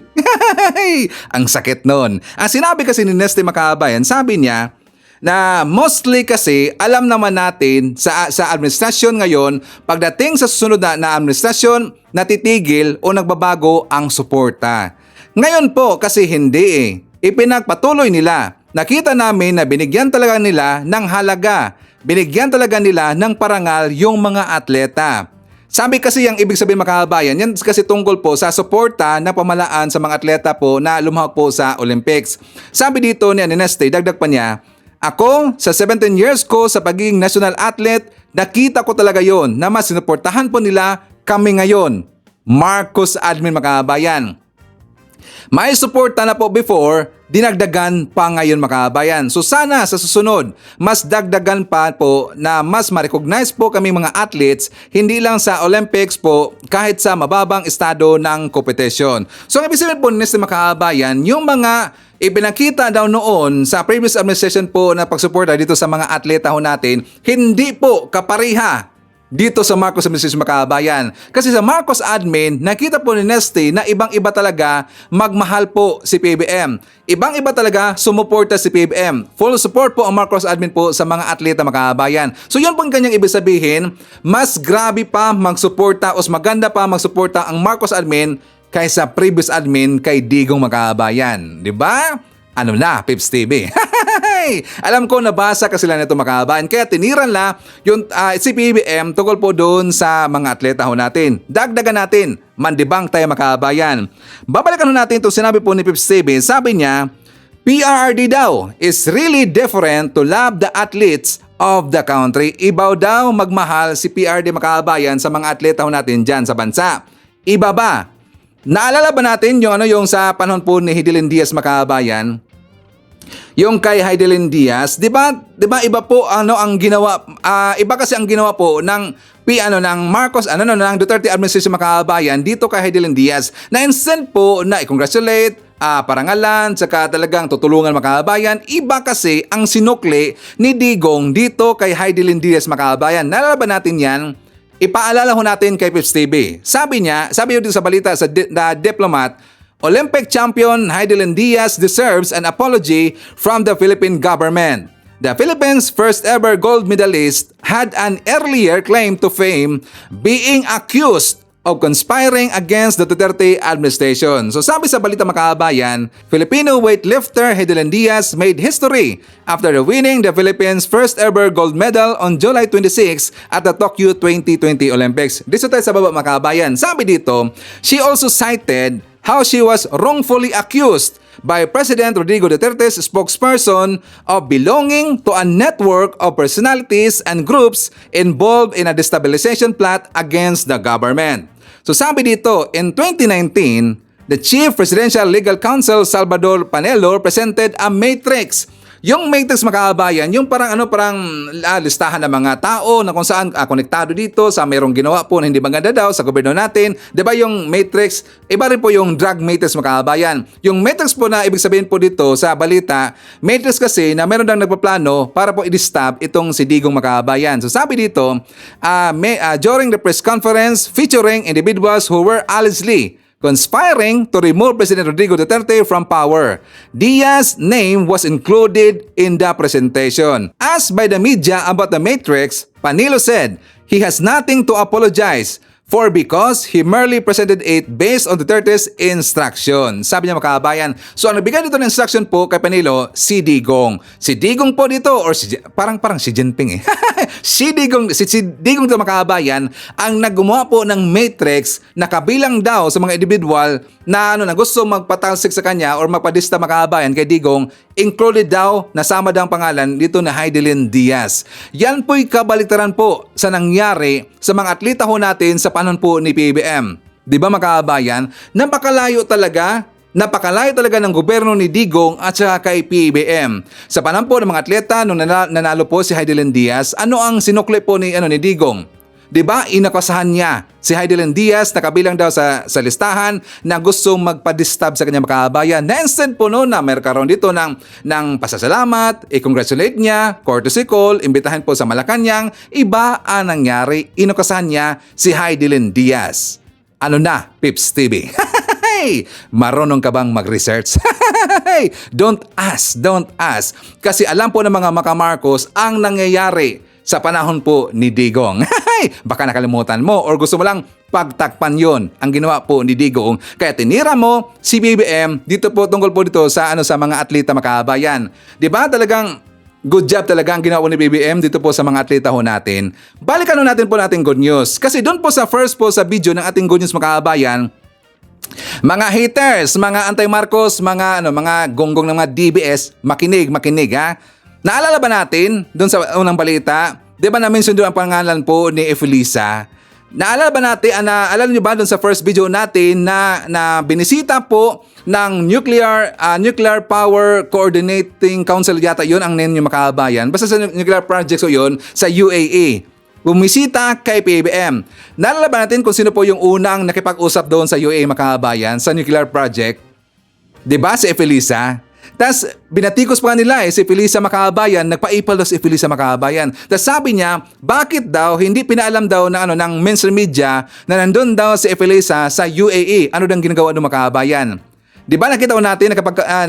Ang sakit nun. Ang sinabi kasi ni Steve Makabayan, sabi niya, na mostly kasi alam naman natin sa administrasyon ngayon, pagdating sa susunod na administrasyon, natitigil o nagbabago ang suporta. Ngayon po kasi hindi eh. Ipinagpatuloy nila. Nakita namin na binigyan talaga nila ng halaga. Binigyan talaga nila ng parangal yung mga atleta. Sabi kasi yung ibig sabihin Makabayan, yan kasi tungkol po sa suporta na pamalaan sa mga atleta po na lumahok po sa Olympics. Sabi dito ni Neste, dagdag pa niya, ako, sa 17 years ko sa pagiging national athlete, nakita ko talaga yon na mas sinuportahan po nila kami ngayon. Marcos Admin Makabayan. May suporta na po before, dinagdagan pa ngayon Makabayan. So sana sa susunod, mas dagdagan pa po na mas ma-recognize po kami mga athletes, hindi lang sa Olympics po, kahit sa mababang estado ng competition. So ang ibig sabihin po ni Makabayan, yung mga ipinakita daw noon sa previous administration po na pagsuporta dito sa mga atleta ho natin, hindi po kapariha dito sa Marcos administration mga kababayan. Kasi sa Marcos admin, nakita po ni Nesty na ibang-iba talaga magmahal po si PBM. Ibang-iba talaga sumuporta si PBM. Full support po ang Marcos admin po sa mga atleta mga kababayan. So yun po ang kanyang ibig sabihin, mas grabe pa magsuporta o maganda pa magsuporta ang Marcos admin kaysa previous admin kay Digong mga kababayan. Diba? Ano na, Pips TV. Alam ko nabasa kasi lang ito mga kababayan, kaya tiniran na yung si PBM tungkol po doon sa mga atleta ho natin. Dagdagan natin, mandibang tayo mga kababayan. Babalikan ho natin itong sinabi po ni Pips TV. Sabi niya, PRRD daw is really different to love the athletes of the country. Ibaw daw magmahal si PRD mga kababayan sa mga atleta ho natin dyan sa bansa. Iba ba? Naalala ba natin yung sa panahon po ni Hidilyn Diaz mga kababayan? Yung kay Hidilyn Diaz, 'di ba iba po ang ginawa, iba kasi ang ginawa po ng ng Marcos ng Duterte administration mga kababayan dito kay Hidilyn Diaz, na instant po na i-congratulate, parangalan, saka talagang tutulungan mga kababayan. Iba kasi ang sinukli ni Digong dito kay Hidilyn Diaz mga kababayan. Naalala ba natin 'yan? Ipaalala ho natin kay Pips TV. Sabi yun dito sa balita sa Diplomat, Olympic champion Hidilyn Diaz deserves an apology from the Philippine government. The Philippines' first ever gold medalist had an earlier claim to fame, being accused of conspiring against the Duterte administration. So sabi sa balita mga kababayan, Filipino weightlifter Hidilyn Diaz made history after winning the Philippines' first ever gold medal on July 26 at the Tokyo 2020 Olympics. Dito tayo sa baba mga kababayan. Sabi dito, she also cited how she was wrongfully accused by President Rodrigo Duterte's spokesperson of belonging to a network of personalities and groups involved in a destabilization plot against the government. So sabi dito, in 2019, the Chief Presidential Legal Counsel Salvador Panelo presented a matrix. Yung matrix mga kababayan, yung parang listahan ng mga tao na kung saan konektado dito sa mayroong ginawa po na hindi maganda daw sa gobyerno natin. 'Di ba yung matrix? Iba rin po yung drug matrix mga kababayan. Yung matrix po na ibig sabihin po dito sa balita, matrix kasi na meron daw nagpaplano para po i-disturb itong si Digong mga kababayan. So sabi dito, during the press conference featuring individuals who were allegedly conspiring to remove President Rodrigo Duterte from power, Diaz's name was included in the presentation. Asked by the media about the matrix, Panilo said he has nothing to apologize for because he merely presented it based on Duterte's instruction. Sabi niya mga kababayan. So ang nagbigay dito ng instruction po kay Panilo, si Digong. Si Digong po dito, or parang si Jinping eh. si Digong dito mga kababayan, ang naggumawa po ng matrix na kabilang daw sa mga individual na gusto magpatalsik sa kanya or magpadista mga kababayan kay Digong, included daw, nasama daw ang pangalan dito na Hidilyn Diaz. Yan po'y kabaliktaran po sa nangyari sa mga atleta ho natin sa panahon po ni PBM. Di ba mga kababayan? Napakalayo talaga ng gobyerno ni Digong at saka kay PBM. Sa panahon po ng mga atleta, nung nanalo po si Hidilyn Diaz, ano ang sinukli po ni Digong? Diba, inakasahan niya si Hidilyn Diaz na kabilang daw sa listahan na gusto magpa-disturb sa kanyang makabayan. Na instant po no na meron karoon dito ng pasasalamat, i-congratulate niya, courtesy call, imbitahan po sa Malacanang. Iba ang nangyari, inakasahan niya si Hidilyn Diaz. Ano na, Pips TV? Marunong ka bang mag-research? Don't ask. Kasi alam po ng mga Marcos ang nangyayari sa panahon po ni Digong. Baka nakalimutan mo or gusto mo lang pagtakpan yon ang ginawa po ni Digong. Kaya tinira mo si BBM dito po tungkol po dito sa mga atleta makabayan. 'Di ba talagang good job talaga ang ginawa ni BBM dito po sa mga atleta ho natin. Balikan natin po natin good news. Kasi doon po sa first po sa video ng ating good news makabayan, mga haters, mga anti-Marcos, mga gonggong ng mga DBS, makinig ha. Naalala ba natin doon sa unang balita? Di ba na-mention doon ang pangalan po ni Efelisa? Naalala ba natin, alam niyo ba doon sa first video natin na binisita po ng Nuclear Power Coordinating Council yata yun ang name niyo makabayan. Basta sa nuclear projects o yun sa UAE. Bumisita kay PBM. Naalala ba natin kung sino po yung unang nakipag-usap doon sa UAE makabayan sa nuclear project? Di ba si Efelisa? Tas binatikos pa nila si Felisa Makabayan, nagpa-ipal daw si Felisa Makabayan. Tas sabi niya, bakit daw hindi pinaalam daw ng ng mainstream media na nandun daw si Felisa sa UAE. Ano daw ginagawa ng Makabayan? Di ba nakita ko natin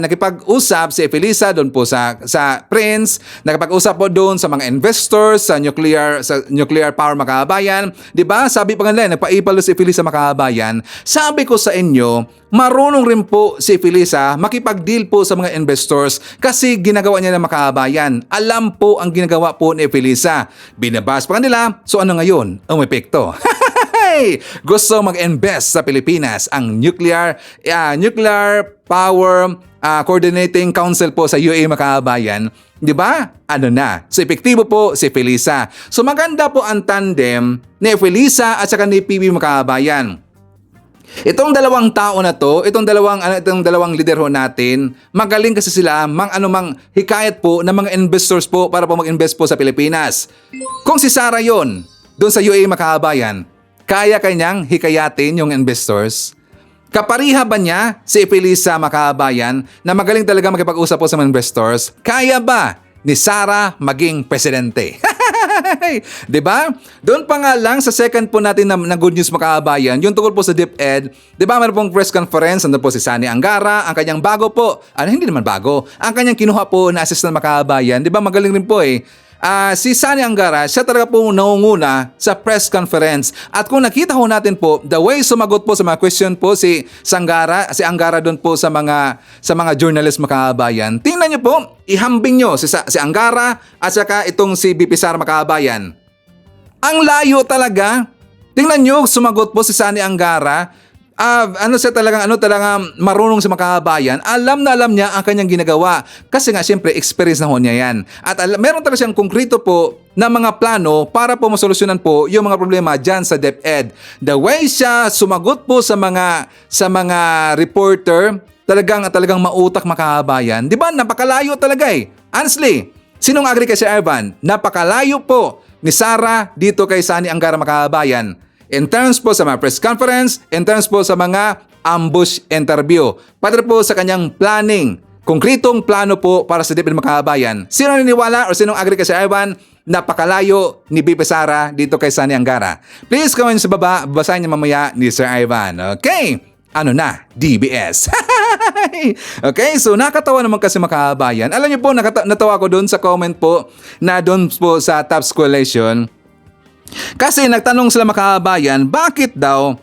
nakipag-usap si Felisa doon po sa Prince, nakipag-usap po doon sa mga investors sa nuclear power Makabayan. Di ba? Sabi pa nga nila, nagpa-ipal si Felisa Makabayan. Sabi ko sa inyo, marunong rin po si Felisa makipag-deal po sa mga investors kasi ginagawa niya ng Makabayan. Alam po ang ginagawa po ni Felisa. Binabas pa nila, so ano ngayon? Ang epekto. Gusto mag-invest sa Pilipinas ang Nuclear Power Coordinating Council po sa UAE Makabayan. Di ba? Ano na? So epektibo po si Felisa. So maganda po ang tandem ni Felisa at saka ni PB Makabayan. Itong dalawang tao na to, itong dalawang leader ho natin, magaling kasi sila mang hikayat po ng mga investors po para po mag-invest po sa Pilipinas. Kung si Sara yon, doon sa UAE Makabayan, kaya kanyang hikayatin yung investors? Kapariha ba niya si Felisa Makabayan na magaling talaga makipag-usap po sa mga investors? Kaya ba ni Sara maging presidente? Diba? Doon pa nga lang sa second po natin na good news Makabayan, yung tungkol po sa DepEd, diba meron pong press conference, nandun po si Sani Angara, ang kanyang bago po, hindi naman bago, ang kanyang kinuha po na assistant Makabayan, diba magaling rin po si Sani Angara, siya talaga po naunguna sa press conference. At kung nakita ho natin po, the way sumagot po sa mga question po si Angara doon po sa mga journalist Makabayan. Tingnan niyo po, ihambing niyo si Angara at saka itong si BP Sara Makabayan. Ang layo talaga. Tingnan niyo, sumagot po si Sani Angara. Talagang marunong sa Makabayan. Alam na alam niya ang kanyang ginagawa. Kasi nga, siyempre, experience na ho niya yan. At meron talaga siyang konkreto po na mga plano para po masolusyonan po yung mga problema dyan sa DepEd. The way siya sumagot po sa mga reporter, talagang mautak Makabayan. Di ba? Napakalayo talaga Honestly, sinong agree kay Sir Ivan? Napakalayo po ni Sara dito kay Sani Angara Makabayan. In terms po sa mga press conference, in terms po sa mga ambush interview, pati po sa kanyang planning, konkretong plano po para sa DepEd Makabayan. Sino naniniwala o sinong agree kay Sir Ivan? Napakalayo ni BP Sara dito kay Sani Angara. Please comment sa baba, basahin niyo mamaya ni Sir Ivan. Okay? Ano na? DBS. Okay, so nakatawa naman kasi Makabayan. Alam niyo po, natawa ko doon sa comment po na doon po sa top coalition. Kasi nagtanong sila Makabayan, bakit daw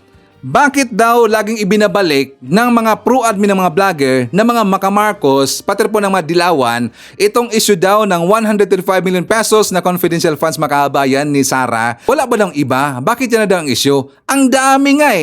laging ibinabalik ng mga pro-admin ng mga vlogger na mga Makamarcos, pati po ng mga Dilawan, itong issue daw ng 135 million pesos na confidential funds Makabayan ni Sara? Wala ba daw iba? Bakit yan na daw ang issue? Ang dami nga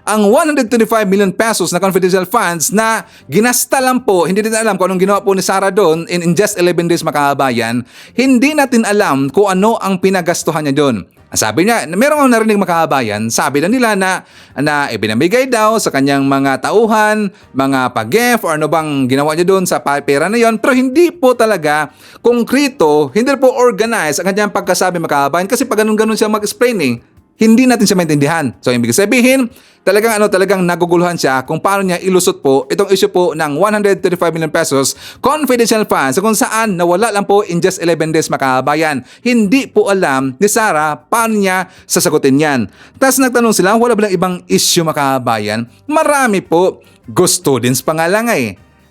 Ang 135 million pesos na confidential funds na ginasta lang po, hindi din alam kung anong ginawa po ni Sara doon in just 11 days Makabayan, hindi natin alam kung ano ang pinagastuhan niya doon. Sabi niya, meron akong narinig Makabayan, sabi na nila na ibinamigay daw sa kanyang mga tauhan, mga pag-gef or ano bang ginawa niya doon sa pera na yon. Pero hindi po talaga konkreto, hindi po organized ang kanyang pagkasabi Makabayan kasi pag ganun-ganun siya mag-explain hindi natin siya maintindihan. So, ibig sabihin, talagang naguguluhan siya kung paano niya ilusot po itong issue po ng 135 million pesos confidential funds kung saan nawala lang po in just 11 days Makabayan. Hindi po alam ni Sara paano niya sasagutin yan. Tapos nagtanong sila, wala ba lang ibang issue Makabayan? Marami po. Custodians pa nga lang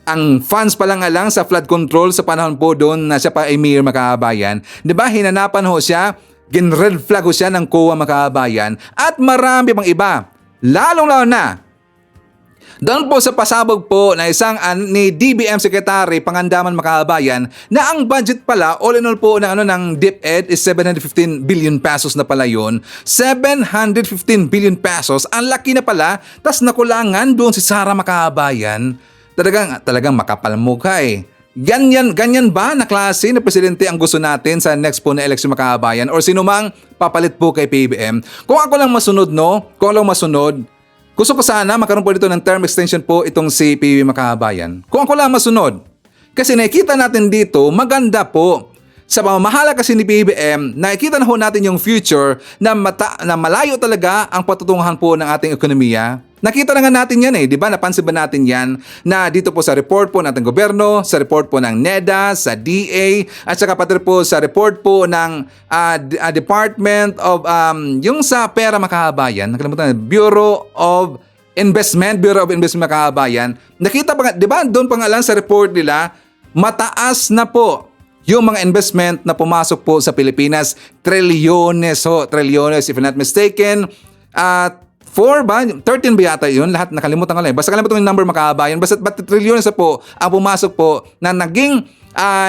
Ang funds pa lang sa flood control sa panahon po doon na siya pa ay mayor Makabayan. Diba, hinanapan ho siya, gin-red flag ho siya ng COA Makabayan at marami pang iba. Lalong-lalo na doon po sa pasabog po na isang ni DBM Secretary Pangandaman Makabayan na ang budget pala all in all po ng DepEd is 715 billion pesos na pala yun. 715 billion pesos. Ang laki na pala. Tas nakulangan doon si Sara Makabayan. Talagang makapal mukha Ganyan ba na klase na presidente ang gusto natin sa next po na election Makabayan or sino mang papalit po kay PBM? Kung ako lang masunod, gusto ko sana magkaroon po dito ng term extension po itong si PBM Makabayan. Kung ako lang masunod. Kasi nakikita natin dito, maganda po. Sa pamamahala kasi ni PBM, nakikita na ho natin yung future na malayo talaga ang patutunguhan po ng ating ekonomiya. Nakita na nga natin yan di ba? Napansin ba natin yan na dito po sa report po ng ating gobyerno, sa report po ng NEDA, sa DA, at saka pati po sa report po ng Department of, yung sa pera makahabayan, nakalimutan, Bureau of Investment makahabayan. Nakita pa nga, di ba? Doon pa nga lang sa report nila, mataas na po yung mga investment na pumasok po sa Pilipinas. Trilyones if I'm not mistaken. At 4 ba? 13 ba yata yun? Lahat nakalimutan ko lang. Basta kalimutan yung number makahabayan. Basta trilyones na po ang pumasok po na naging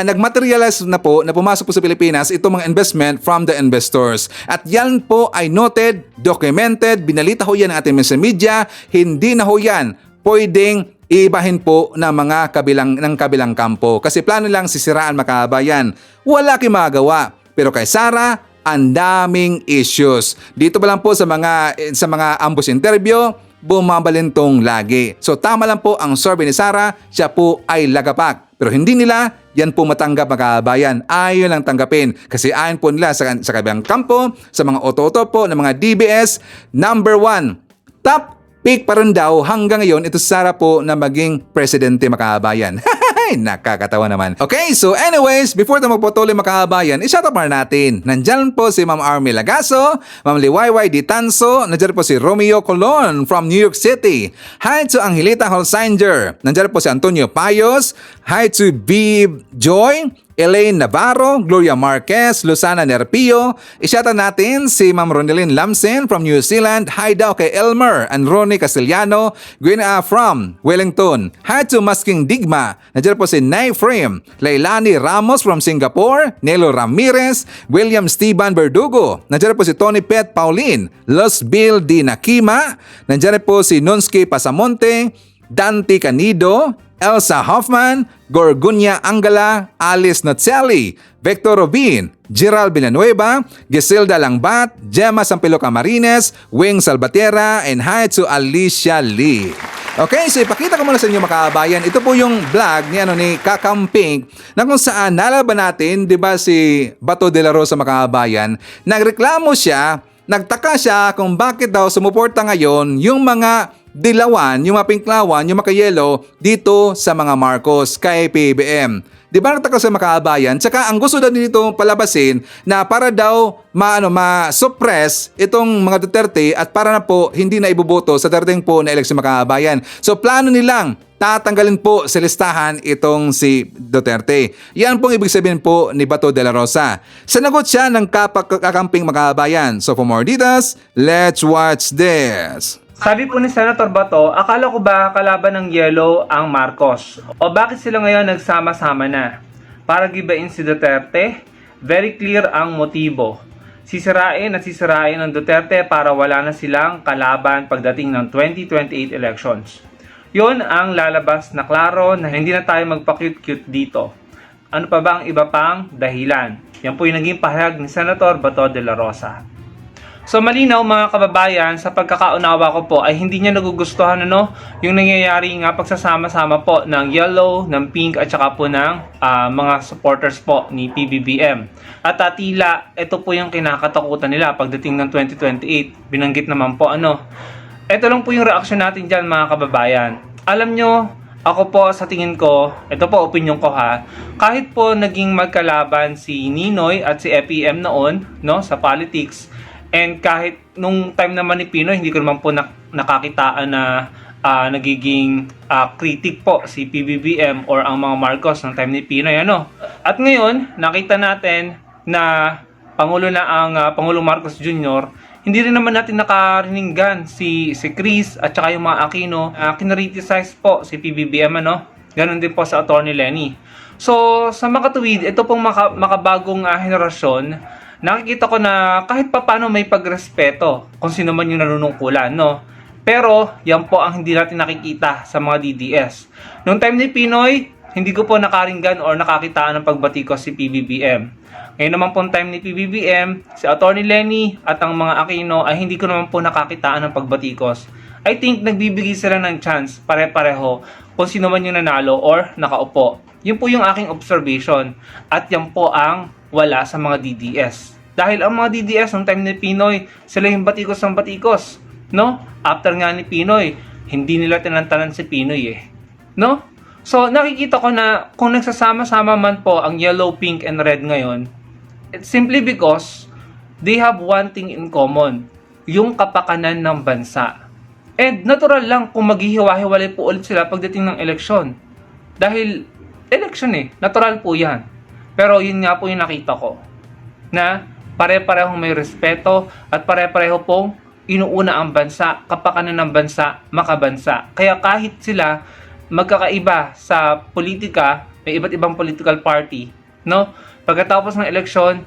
nagmaterialize na po na pumasok po sa Pilipinas itong mga investment from the investors. At yan po ay noted, documented, binalita ho yan ng ating media. Hindi na ho yan pwedeng ibahin po ng mga kabilang kampo. Kasi plano lang sisiraan makahabayan. Wala kayong magagawa. Pero kay Sara, ang daming issues. Dito pa lang po sa mga ambush interview, bumabalintong lagi. So tama lang po ang survey ni Sara, siya po ay lagapak. Pero hindi nila yan po matanggap makahabayan. Ayaw lang tanggapin. Kasi ayon po nila sa kabilang kampo, sa mga oto-oto po ng mga DBS, number 1, top pick pa rin daw hanggang ngayon ito Sara po na maging presidente makahabayan. Nakakatawa naman. Okay, so anyways, before tayo magpatuloy makahabayan, i-shout out natin. Nandyan po si Ma'am Army Lagaso, Ma'am Liwayway Di Tanso, nandyan po si Romeo Colon from New York City. Hi to Angelita Holsinger. Nandyan po si Antonio Payos. Hi to B. Joy, Elaine Navarro, Gloria Marquez, Lucana Nerpio. I-shoutout natin si Ma'am Ronelyn Lamsen from New Zealand. Hi daw kay Elmer and Ronnie Castellano from Wellington. Hi to Masking Digma. Nandiyan po si Nay Frame, Leilani Ramos from Singapore, Nelo Ramirez, William Steven Verdugo. Nandiyan po si Tony Pet Pauline, Los Bill Di Nakima. Nandiyan po si Nonsky Pasamonte, Dante Canido, Elsa Hoffman, Gorgunya Angala, Alice Nocelli, Victor Robin, Gerald Villanueva, Giselda Langbat, Gemma Sampilo Camarines, Wing Salvatierra, and hi to Alicia Lee. Okay, so ipakita ko muna sa inyo makabayan. Ito po yung vlog ni Kakamping na kung saan nalaban natin, di ba si Bato de la Rosa makabayan, nagreklamo siya, nagtaka siya kung bakit daw sumuporta ngayon yung mga dilawan, yung mga pinklawan, yung makayelo dito sa mga Marcos kay PBBM. Di ba nagtaka sa makabayan? Tsaka ang gusto daw dito palabasin na para daw ma-suppress itong mga Duterte at para na po hindi na iboboto sa darating po na eleksyon makabayan. So plano nilang tatanggalin po sa listahan itong si Duterte. Yan pong ibig sabihin po ni Bato de la Rosa. Sanagot siya ng Kakamping makabayan. So for more details, let's watch this. Sabi po ni Senator Bato, akala ko ba kalaban ng Yellow ang Marcos? O bakit sila ngayon nagsama-sama na? Para gibain si Duterte? Very clear ang motibo. Sisirain at sisirain ng Duterte para wala na silang kalaban pagdating ng 2028 elections. Yun ang lalabas na klaro na hindi na tayo magpa-cute-cute dito. Ano pa ba ang iba pang dahilan? Yan po yung naging pahayag ni Senator Bato de la Rosa. So malinaw mga kababayan, sa pagkakaunawa ko po ay hindi niya nagugustuhan yung nangyayari nga pagsasama-sama po ng yellow, ng pink at saka po ng mga supporters po ni PBBM. At tila ito po yung kinakatakutan nila pagdating ng 2028. Binanggit naman po ito lang po yung reaksyon natin dyan mga kababayan. Alam nyo, ako po sa tingin ko, ito po opinion ko kahit po naging magkalaban si Ninoy at si FEM noon sa politics, and kahit nung time naman ni Pinoy, hindi ko naman po nakakitaan na nagiging critic po si PBBM or ang mga Marcos ng time ni Pinoy. At ngayon, nakita natin na Pangulo na ang Pangulong Marcos Jr., hindi rin naman natin nakarininggan si Chris at saka yung mga Aquino kinriticize po si PBBM. Ganon din po sa Attorney Lenny. So, sa makatuwid, ito pong makabagong henerasyon, nakikita ko na kahit papaano may pagrespeto kung sino man yung nanunungkulan, Pero, yan po ang hindi natin nakikita sa mga DDS. Noong time ni Pinoy, hindi ko po nakaringgan or nakakitaan ng pagbatikos si PBBM. Ngayon naman po time ni PBBM, si Attorney Lenny at ang mga Aquino ay hindi ko naman po nakakitaan ng pagbatikos. I think nagbibigay sila ng chance pare-pareho kung sino man yung nanalo or nakaupo. Yun po yung aking observation at yan po ang wala sa mga DDS. Dahil ang mga DDS ng time ni Pinoy, sila yung batikos ng batikos. no? After nga ni Pinoy, hindi nila tinantanan si Pinoy no? So nakikita ko na kung nagsasama-sama man po ang yellow, pink, and red ngayon, it's simply because they have one thing in common, yung kapakanan ng bansa. And natural lang kung maghihiwa-hiwalay po ulit sila pagdating ng eleksyon. Dahil election natural po yan. Pero yun nga po yung nakita ko, na pare-parehong may respeto at pare-pareho pong inuuna ang bansa, kapakanan ng bansa, makabansa. Kaya kahit sila magkakaiba sa politika, may iba't ibang political party, no? Pagkatapos ng eleksyon,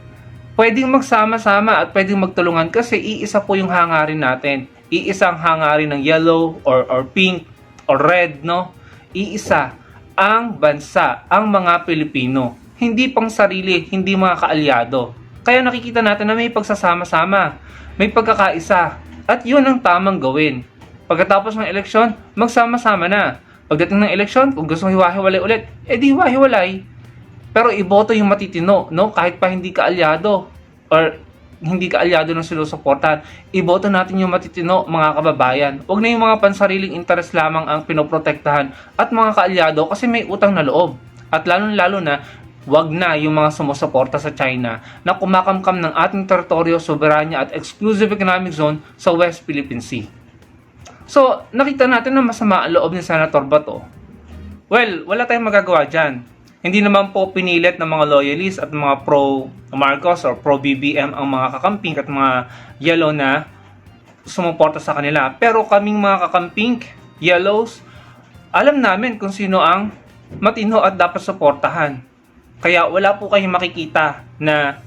pwedeng magsama-sama at pwedeng magtulungan kasi iisa po yung hangarin natin. Iisang hangarin ng yellow or pink or red, no? Iisa ang bansa, ang mga Pilipino. Hindi pang sarili, hindi mga kaalyado. Kaya nakikita natin na may pagsasama-sama, may pagkakaisa, at yun ang tamang gawin. Pagkatapos ng eleksyon, magsama-sama na. Pagdating ng eleksyon, kung gusto hiwa-hiwalay ulit, di hiwa-hiwalay. Pero iboto yung matitino, no? Kahit pa hindi kaalyado or hindi kaalyado ng sinusuportahan, iboto natin yung matitino, mga kababayan. Huwag na yung mga pansariling interes lamang ang pinoprotektahan at mga kaalyado kasi may utang na loob. At lalo-lalo na, wag na yung mga sumusuporta sa China na kumakamkam ng ating teritoryo, soberanya at exclusive economic zone sa West Philippine Sea. So, nakita natin na masama ang loob ni Senator Bato. Well, wala tayong magagawa dyan. Hindi naman po pinilit ng mga loyalists at mga pro-Marcos or pro-BBM ang mga kakamping at mga yellow na sumuporta sa kanila. Pero kaming mga kakamping, yellows, alam namin kung sino ang matino at dapat suportahan. Kaya wala po kayong makikita na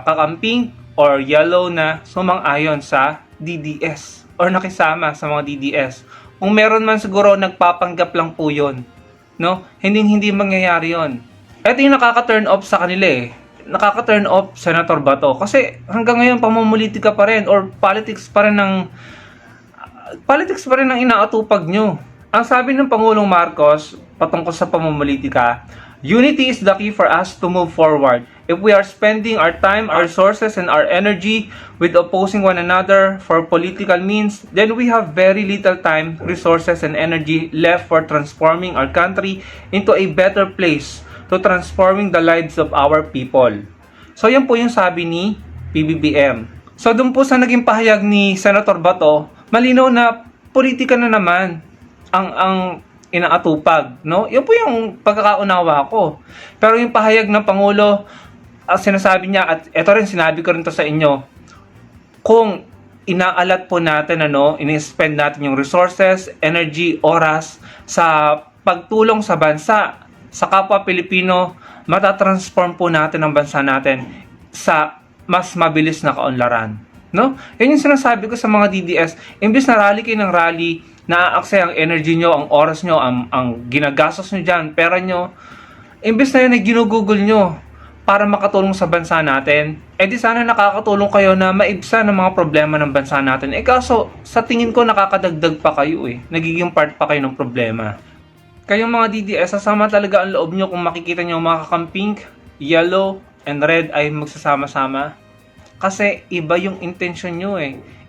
kakamping or yellow na sumang-ayon sa DDS or nakisama sa mga DDS. Kung meron man siguro, nagpapanggap lang po yun. No? Hindi mangyayari yun. Ito yung nakaka-turn off sa kanila Nakaka-turn off Senator Bato. Kasi hanggang ngayon pamumulitika pa rin or politics pa rin ang inaatupag nyo. Ang sabi ng Pangulong Marcos patungkol sa pamumulitika, unity is the key for us to move forward. If we are spending our time, our resources, and our energy with opposing one another for political means, then we have very little time, resources, and energy left for transforming our country into a better place, to transforming the lives of our people. So yan po yung sabi ni PBBM. So dun po sa naging pahayag ni Senator Bato, malinaw na politika na naman ang inaatupag, no? Yan po yung pagkakaunawa ko. Pero yung pahayag ng Pangulo, sinasabi niya, at ito rin sinabi ko rin to sa inyo, kung inaalat po natin, ini-spend natin yung resources, energy, oras sa pagtulong sa bansa, sa kapwa Pilipino, matatransform po natin ang bansa natin sa mas mabilis na kaunlaran. No? Yan yung sinasabi ko sa mga DDS, imbis na rally kayo ng rally, naaaksay ang energy nyo, ang oras nyo, ang ginagastos nyo dyan, pera nyo, imbis na yun ay ginugugol nyo para makatulong sa bansa natin, di sana nakakatulong kayo na maibsan ang mga problema ng bansa natin. Kaso, sa tingin ko nakakadagdag pa kayo nagiging part pa kayo ng problema. Kayong mga DDS, sasama talaga ang loob nyo kung makikita nyo mga kakamping, yellow, and red ay magsasama-sama. Kasi iba yung intention nyo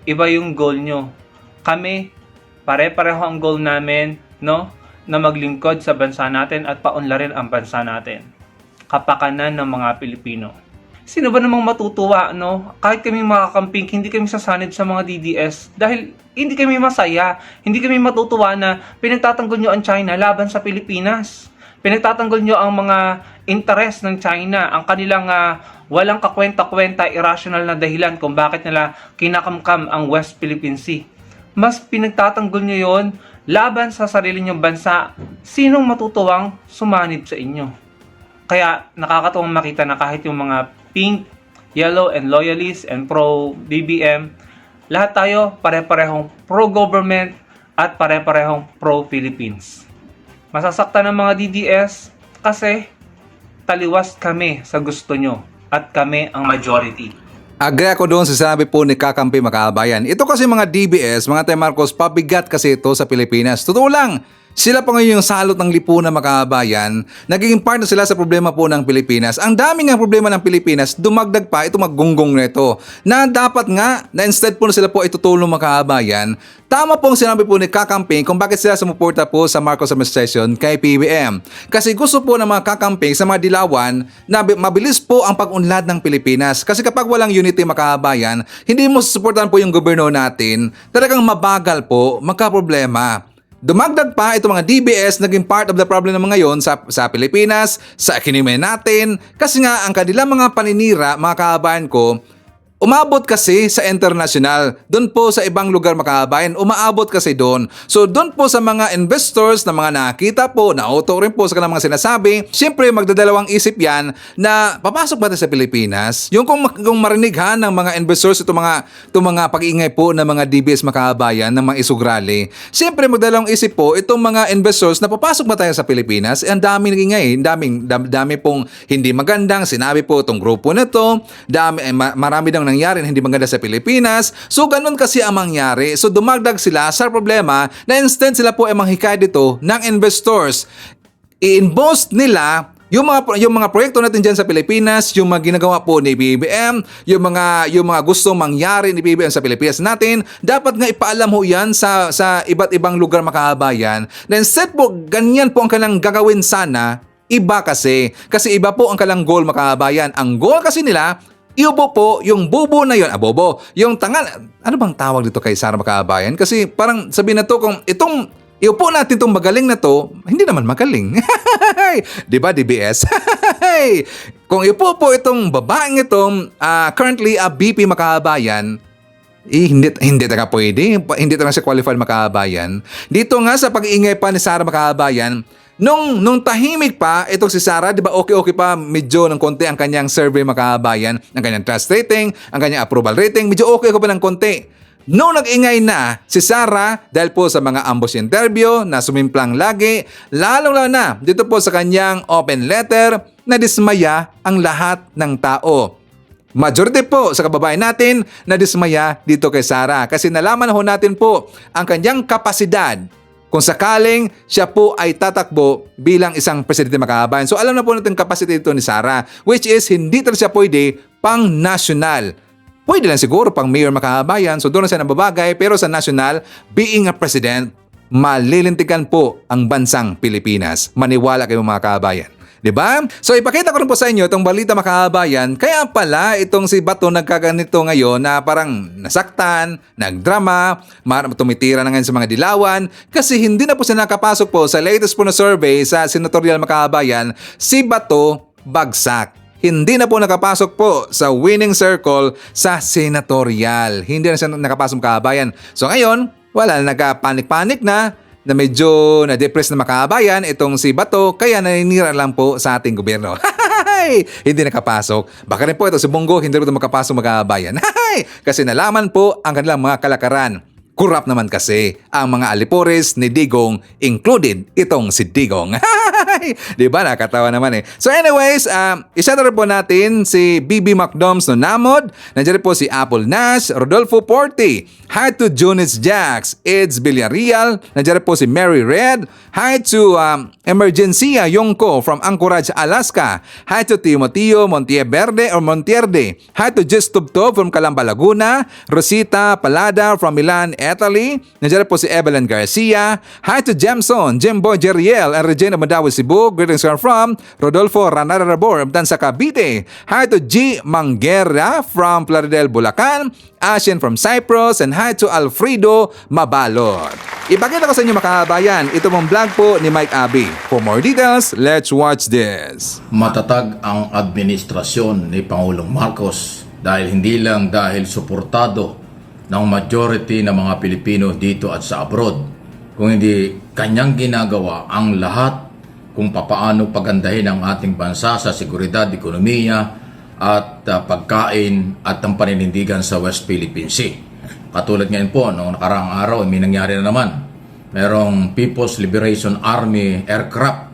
iba yung goal nyo. Kami, pare-pareho ang goal namin, no? Na maglingkod sa bansa natin at paunlarin ang bansa natin. Kapakanan ng mga Pilipino. Sino ba namang matutuwa, no? Kahit kami mga kakamping, hindi kami sasanib sa mga DDS dahil hindi kami masaya, hindi kami matutuwa na pinagtatanggol nyo ang China laban sa Pilipinas. Pinagtatanggol nyo ang mga interest ng China, ang kanilang walang kakwenta-kwenta, irrational na dahilan kung bakit nila kinakamkam ang West Philippine Sea. Mas pinagtatanggol nyo yon laban sa sarili nyong bansa. Sinong matutuwang sumanib sa inyo? Kaya nakakatuwang makita na kahit yung mga pink, yellow, and loyalists and pro-BBM, lahat tayo pare-parehong pro-government at pare-parehong pro-Philippines. Masasaktan ng mga DDS kasi taliwas kami sa gusto nyo at kami ang majority. Agree ako doon sa sinabi po ni Kakampi Makabayan. Ito kasi mga DBS, mga Marcos, pabigat kasi ito sa Pilipinas. Totoo lang, Sila pa ngayon yung salot ng lipunan mga kabayan. Nagiging partner sila sa problema po ng Pilipinas. Ang daming nga problema ng Pilipinas, dumagdag pa itong maggunggong nito. Na dapat nga, na instead po na sila po itutulong mga kabayan, tama po ang sinabi po ni Kakamping kung bakit sila sumuporta po sa Marcos administration kay PBM. Kasi gusto po ng mga Kakamping sa mga dilawan na mabilis po ang pag-unlad ng Pilipinas. Kasi kapag walang unity mga kabayan, hindi mo susuportahan po yung gobyerno natin, talagang mabagal po, magka-problema. Dumagdag pa itong mga DBS naging part of the problem naman ngayon sa Pilipinas, sa ekonomiya natin, kasi nga ang kanilang mga paninira, mga kababayan ko, umabot kasi sa international. Doon po sa ibang lugar mga kababayan, umaabot kasi doon. So doon po sa mga investors na mga nakita po, nauto rin po sa kanilang mga sinasabi, syempre magdadalawang isip yan na papasok ba tayo sa Pilipinas? Yung kung marinig ha ng mga investors, itong mga pag-iingay po ng mga DBS mga kababayan, ng mga isugrali, syempre magdadalawang isip po itong mga investors na papasok ba tayo sa Pilipinas? Ang dami nagingay, dami pong hindi magandang sinabi po itong grupo na to, marami daw nangyari na hindi maganda sa Pilipinas. So ganun kasi ang mangyari. So dumagdag sila sa problema na instead sila po ay manghikay dito ng investors. I-invest nila yung mga proyekto natin diyan sa Pilipinas, yung mga ginagawa po ni BBM, yung mga gusto mangyari ni BBM sa Pilipinas natin, dapat nga ipaalam ho yan sa iba't ibang lugar mga kababayan. Na instead po ganyan po ang kanilang gagawin sana, iba kasi iba po ang kanilang goal mga kababayan. Ang goal kasi nila, iubo po yung bubo na yun, yung tangal, ano bang tawag dito kay Sara Makabayan? Kasi parang sabihin na to, kung iupo natin itong magaling na to, hindi naman magaling. Diba DBS? Kung iupo po itong babaeng itong currently a BP Makabayan, hindi talaga pwede, hindi talaga siya qualified Makabayan. Dito nga sa pag-iingay pa ni Sara Makabayan, Nung tahimik pa, itong si Sara, di ba okay pa, medyo ng konti ang kanyang survey mga kababayan, ang kanyang trust rating, ang kanyang approval rating, medyo okay pa ng konti. Nung nag-ingay na si Sara, dahil po sa mga ambush interview na sumimplang lagi, lalong-lalo na dito po sa kanyang open letter, na dismaya ang lahat ng tao. Majority po sa kababayan natin na dismaya dito kay Sara kasi nalaman ho natin po ang kanyang kapasidad kung sakaling siya po ay tatakbo bilang isang presidente mga kababayan. So alam na po natin capacity ito ni Sara, which is hindi talaga siya pwede pang national. Pwede lang siguro pang mayor mga kababayan, so doon na siya nababagay, pero sa national, being a president, malilintikan po ang bansang Pilipinas. Maniwala kayo mga kababayan. Diba? So ipakita ko rin po sa inyo itong balita mga kababayan. Kaya pala itong si Bato nagkaganito ngayon na parang nasaktan, nagdrama, tumitira na ngayon sa mga dilawan kasi hindi na po siya nakapasok po sa latest po na survey sa senatorial mga kababayan. Si Bato bagsak. Hindi na po nakapasok po sa winning circle sa senatorial. Hindi na siya nakapasok mga kababayan. So ngayon, wala na, nagka-panic-panic na medyo na-depress na makabayan itong si Bato, kaya naninira lang po sa ating gobyerno. Hindi nakapasok. Baka rin po ito si Bongo, hindi rin makapasok makabayan. Kasi nalaman po ang kanilang mga kalakaran. Kurap naman kasi ang mga alipores ni Digong, included itong si Digong. Diba? Nakatawa naman eh. So anyways, isa na rin po natin si BB McDoms no Namod. Nandiyan po si Apple Nash, Rodolfo Porti. Hi to Jonas Jax, Eds Villarreal. Nandiyan po si Mary Red. Hi to Emergencia Yongko from Anchorage, Alaska. Hi to Timoteo Montierde. Hi to Just Tubtob from Calamba, Laguna. Rosita Palada from Milan, Italy. Nandiyan po si Evelyn Garcia. Hi to Jemson, Jimbo Jeriel, and Regina Madawi, Cebu. Greetings from Rodolfo Ranarabor sa Cavite. Hi to G. Manguera from Plaridel, Bulacan. Ashen from Cyprus, and hi to Alfredo Mabalot. Ipakita ko sa inyo makabayan, ito mong vlog po ni Mike Abi. For more details, let's watch this. Matatag ang administrasyon ni Pangulong Marcos dahil suportado ng majority ng mga Pilipino dito at sa abroad, kung hindi kanyang ginagawa ang lahat kung papaano pagandahin ang ating bansa sa seguridad, ekonomiya at pagkain at ang paninindigan sa West Philippine Sea. Katulad ngayon po, noong nakaraang araw, may nangyari na naman. Merong People's Liberation Army aircraft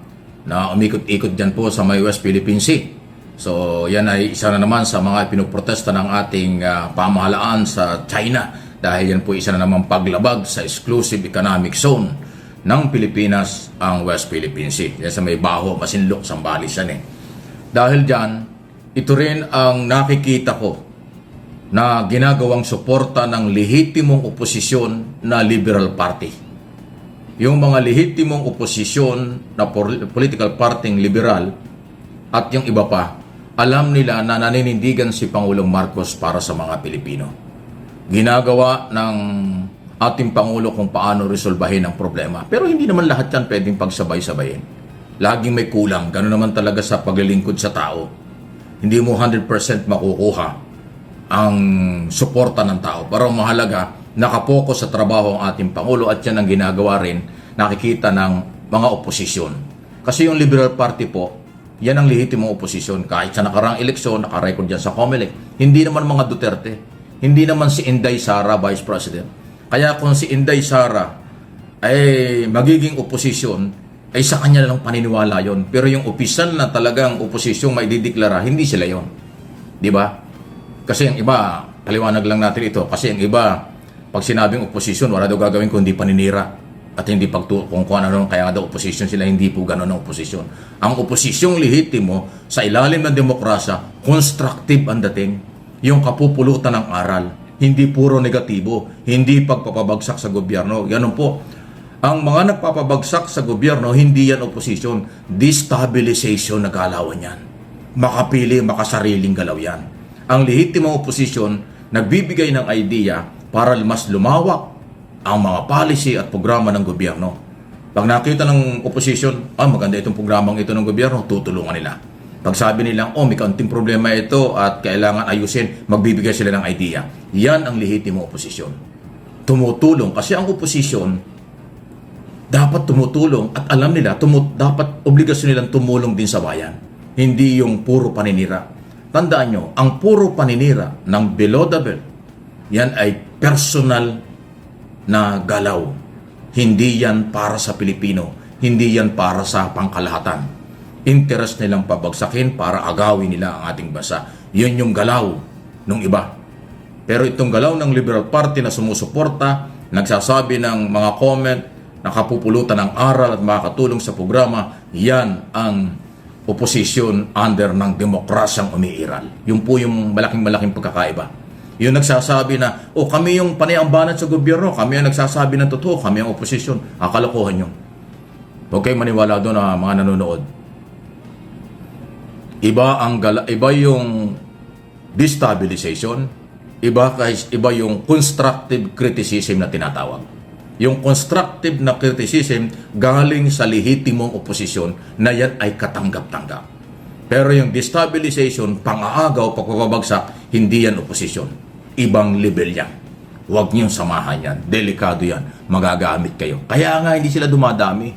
na umikot-ikot dyan po sa may West Philippine Sea. So yan ay isa na naman sa mga pinoprotesta ng ating pamahalaan sa China dahil yan po isa na naman paglabag sa exclusive economic zone ng Pilipinas ang West Philippine Sea. Yan sa may Baho, Masinloc, Zambales yan eh. Dahil dyan, ito rin ang nakikita ko na ginagawang suporta ng lehitimong oposisyon na Liberal Party. Yung mga lehitimong oposisyon na political parting liberal at yung iba pa, alam nila na naninindigan si Pangulong Marcos para sa mga Pilipino. Ginagawa ng ating Pangulo kung paano resolbahin ang problema. Pero hindi naman lahat yan pwedeng pagsabay-sabayin. Laging may kulang. Gano'n naman talaga sa paglilingkod sa tao. Hindi mo 100% makukuha ang suporta ng tao. Pero mahalaga, nakapokus sa trabaho ang ating Pangulo at yan ang ginagawa rin, nakikita ng mga oposisyon. Kasi yung Liberal Party po, yan ang lehitimong oposisyon. Kahit sa nakarang eleksyon, nakarecord yan sa COMELEC. Hindi naman mga Duterte. Hindi naman si Inday Sara, Vice President. Kaya kung si Inday Sara ay magiging oposisyon, ay sa kanya lang paniniwala yon. Pero yung opisyal na talagang oposisyong may dideklara, hindi sila yon. Di ba? Kasi yung iba, paliwanag lang natin ito, kasi yung iba, pag sinabing oposisyon, wala daw gagawin kundi paninira. At hindi kung ano, kaya daw oposisyon sila, hindi po gano'n ang oposisyon. Ang oposisyong lehitimo sa ilalim ng demokrasya, constructive ang dating, yung kapupulutan ng aral, hindi puro negatibo, hindi pagpapabagsak sa gobyerno. Ganun po. Ang mga nagpapabagsak sa gobyerno, hindi yan oposisyon, destabilization na galawan yan. Makapili, makasariling galaw yan. Ang lehitimong oposisyon, nagbibigay ng idea para mas lumawak ang mga policy at programa ng gobyerno. Pag nakita ng opposition, maganda itong programang ito ng gobyerno, tutulungan nila. Pag sabi nila, may kaunting problema ito at kailangan ayusin, magbibigay sila ng idea. Yan ang lehitimong oposisyon. Tumutulong kasi ang oposisyon dapat tumutulong at alam nila, dapat obligasyon nilang tumulong din sa bayan. Hindi yung puro paninira. Tandaan nyo, ang puro paninira ng below the belt, yan ay personal na galaw. Hindi yan para sa Pilipino. Hindi yan para sa pangkalahatan. Interest nilang pabagsakin para agawin nila ang ating bansa. Yun yung galaw ng iba. Pero itong galaw ng Liberal Party na sumusuporta, nagsasabi ng mga comment, nakapupulutan ng aral at makakatulong sa programa, yan ang oposisyon under ng demokrasyang umiiral. Yun po yung malaking pagkakaiba. Yung nagsasabi na, kami yung panayambanat sa gobyerno, kami yung nagsasabi ng totoo, kami ang oposisyon. Kalokohan yun. Huwag kayong maniwala doon na mga nanonood. Iba yung destabilization, iba yung constructive criticism na tinatawag. Yung constructive na criticism galing sa lehitimong oposisyon na yan ay katanggap-tanggap. Pero yung destabilization, pang-aagaw, pagpapabagsak, hindi yan oposisyon. Ibang level yan. Huwag niyong samahan yan. Delikado yan. Magagamit kayo. Kaya nga hindi sila dumadami.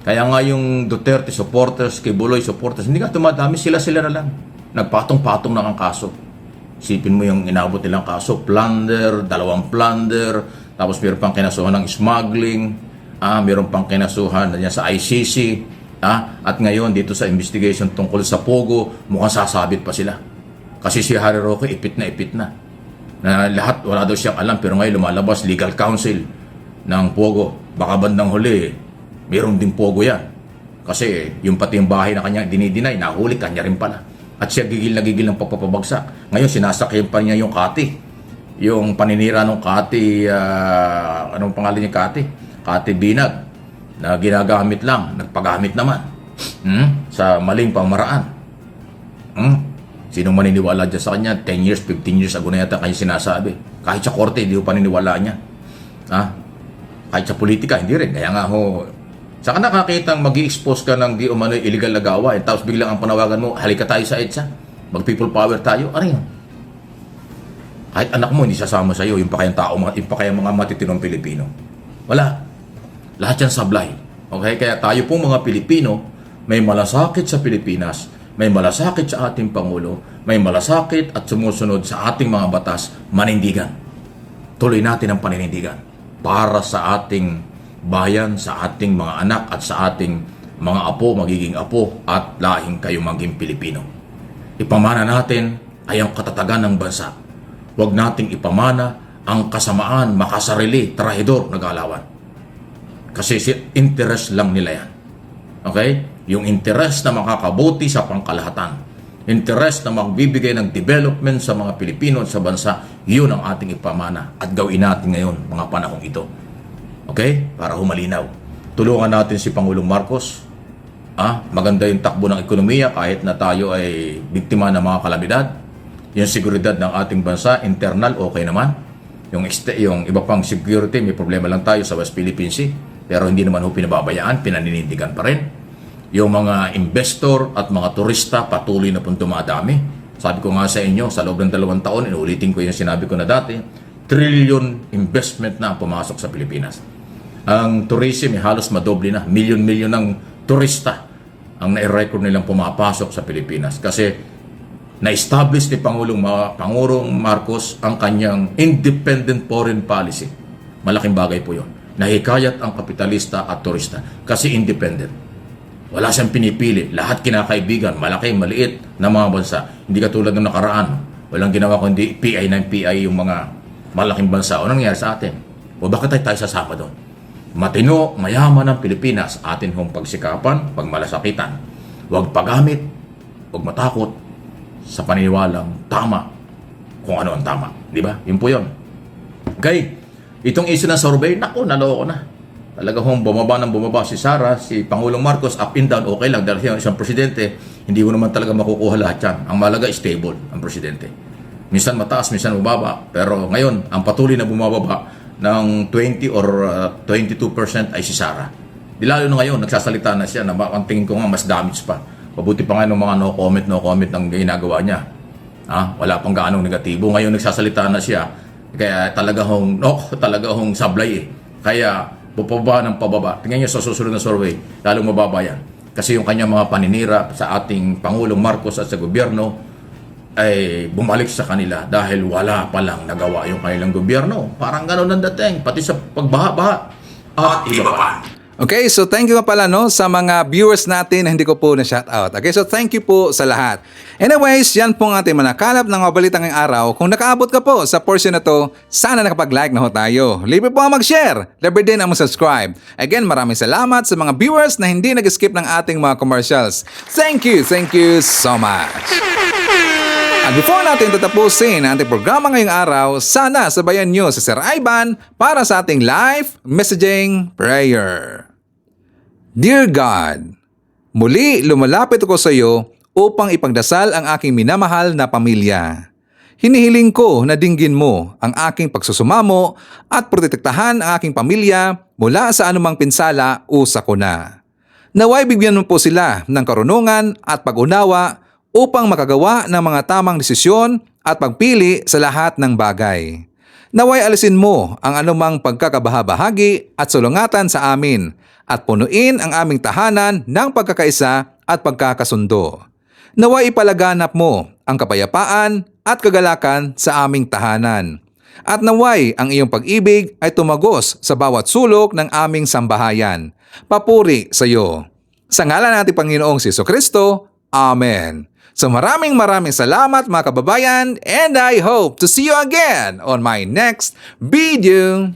Kaya nga yung Duterte supporters, Kibuloy supporters, hindi nga dumadami. Sila na lang. Nagpatong-patong na ang kaso. Isipin mo yung inabot nilang kaso. Plunder, 2 plunder. Tapos meron pang kinasuhan ng smuggling. Meron pang kinasuhan sa ICC. At ngayon dito sa investigation tungkol sa Pogo, mukhang sasabit pa sila. Kasi si Harry Roque ipit na. Na lahat wala daw siyang alam pero ngayon lumalabas legal counsel ng Pogo. Baka bandang huli, mayroon ding Pogo yan. Kasi yung pati yung bahay na kanya dinidinay, nahuli kanya rin pala. At siya gigil ng pagpapabagsak. Ngayon sinasakyan pa niya yung Kati. Yung paninira ng Kati, anong pangalan niya Kati? Kati Binag. Na ginagamit lang, nagpagamit naman sa maling pamaraan. Sinong maniniwala dyan sa kanya? 10 years, 15 years ago na yata kanya sinasabi. Kahit sa korte, hindi ko paniniwala niya. Kahit sa politika, hindi rin. Kaya nga saka nakakitang mag-i-expose ka ng di umano illegal na gawain, tapos biglang ang panawagan mo, halika tayo sa EDSA, mag-people power tayo, ano yun? Kahit anak mo, hindi sasama sa'yo, yung pa kayang mga matitinong Pilipino. Wala. Lahat yan sablay. Okay? Kaya tayo pong mga Pilipino, may malasakit sa Pilipinas, may malasakit sa ating Pangulo, may malasakit at sumusunod sa ating mga batas, manindigan. Tuloy natin ang paninindigan para sa ating bayan, sa ating mga anak at sa ating mga apo, magiging apo at lahing kayo maging Pilipino. Ipamana natin ay ang katatagan ng bansa. Huwag nating ipamana ang kasamaan, makasarili, trahidor na galawan. Kasi interest lang nila yan. Okay? Yung interest na makakabuti sa pangkalahatan. Interest na magbibigay ng development sa mga Pilipino at sa bansa, yun ang ating ipamana at gawin natin ngayon mga panahong ito. Okay? Para humalinaw. Tulungan natin si Pangulong Marcos. Maganda yung takbo ng ekonomiya kahit na tayo ay biktima ng mga kalamidad. Yung seguridad ng ating bansa, internal, okay naman. Yung iba pang security, may problema lang tayo sa West Philippine Sea. Pero hindi naman ho pinababayaan, pinaninindigan pa rin. Yung mga investor at mga turista patuloy na pong dumadami. Sabi ko nga sa inyo, sa loob ng 2 taon, inuulitin ko yung sinabi ko na dati, trillion investment na ang pumasok sa Pilipinas. Ang tourism ay halos madoble na. Milyon-milyon ng turista ang nai-record nilang pumapasok sa Pilipinas. Kasi na-establish ni Pangulong Marcos ang kanyang independent foreign policy. Malaking bagay po yun. Nahikayat ang kapitalista at turista kasi independent. Wala siyang pinipili. Lahat kinakaibigan, malaki, maliit na mga bansa. Hindi katulad ng nakaraan. Walang ginawa kundi PI ng PI yung mga malaking bansa. Ano nangyari sa atin? O bakit tayo sasama doon? Matino, mayaman ng Pilipinas, atin hong pagsikapan, pagmalasakitan. Huwag pagamit, huwag matakot sa paniniwalang tama kung ano ang tama. Di ba? Yun po yun. Okay. Itong issue ng survey, naku, naloko na. Talaga hong bumaba si Sara, si Pangulong Marcos, up and down, okay lang. Dahil isang presidente, hindi mo naman talaga makukuha lahat yan. Ang malaga, stable ang presidente. Minsan mataas, minsan mababa. Pero ngayon, ang patuloy na bumababa ng 20 or 22% ay si Sara. Di lalo na ngayon, nagsasalita na siya na ang tingin ko nga mas damage pa. Pabuti pa nga ng mga no comment ng ginagawa niya. Wala pang gaanong negatibo. Ngayon nagsasalita na siya. Kaya talaga hong sablay eh. Kaya pababa ng pababa. Tingnan niyo sa susunod na survey, lalong mababa yan. Kasi yung kanyang mga paninira sa ating Pangulong Marcos at sa gobyerno ay bumalik sa kanila dahil wala palang nagawa yung kanilang gobyerno. Parang gano'n ang dating, pati sa pagbaha-baha at iba pa. Okay, so thank you nga pala sa mga viewers natin na hindi ko po na-shoutout. Okay, so thank you po sa lahat. Anyways, yan po ang ating manakalap ng mga balita ngayong araw. Kung nakaabot ka po sa portion na to, sana nakapag-like na ho tayo. Libre po ang mag-share. Libre din ang mag-subscribe. Again, maraming salamat sa mga viewers na hindi nag-skip ng ating mga commercials. Thank you so much. At before natin tatapusin ang ating programa ngayong araw, sana sabayan nyo si Sir Ivan para sa ating live messaging prayer. Dear God, muli lumalapit ako sa iyo upang ipagdasal ang aking minamahal na pamilya. Hinihiling ko na dinggin mo ang aking pagsusumamo at protektahan ang aking pamilya mula sa anumang pinsala o sakuna. Naway bigyan mo po sila ng karunungan at pag-unawa upang makagawa ng mga tamang desisyon at pagpili sa lahat ng bagay. Naway alisin mo ang anumang pagkakabahabahagi at sulungatan sa amin at punuin ang aming tahanan ng pagkakaisa at pagkakasundo. Naway ipalaganap mo ang kapayapaan at kagalakan sa aming tahanan. At naway ang iyong pag-ibig ay tumagos sa bawat sulok ng aming sambahayan. Papuri sa iyo. Sa ngalan ng ating Panginoong Jesucristo, Amen. So maraming salamat mga kababayan, and I hope to see you again on my next video.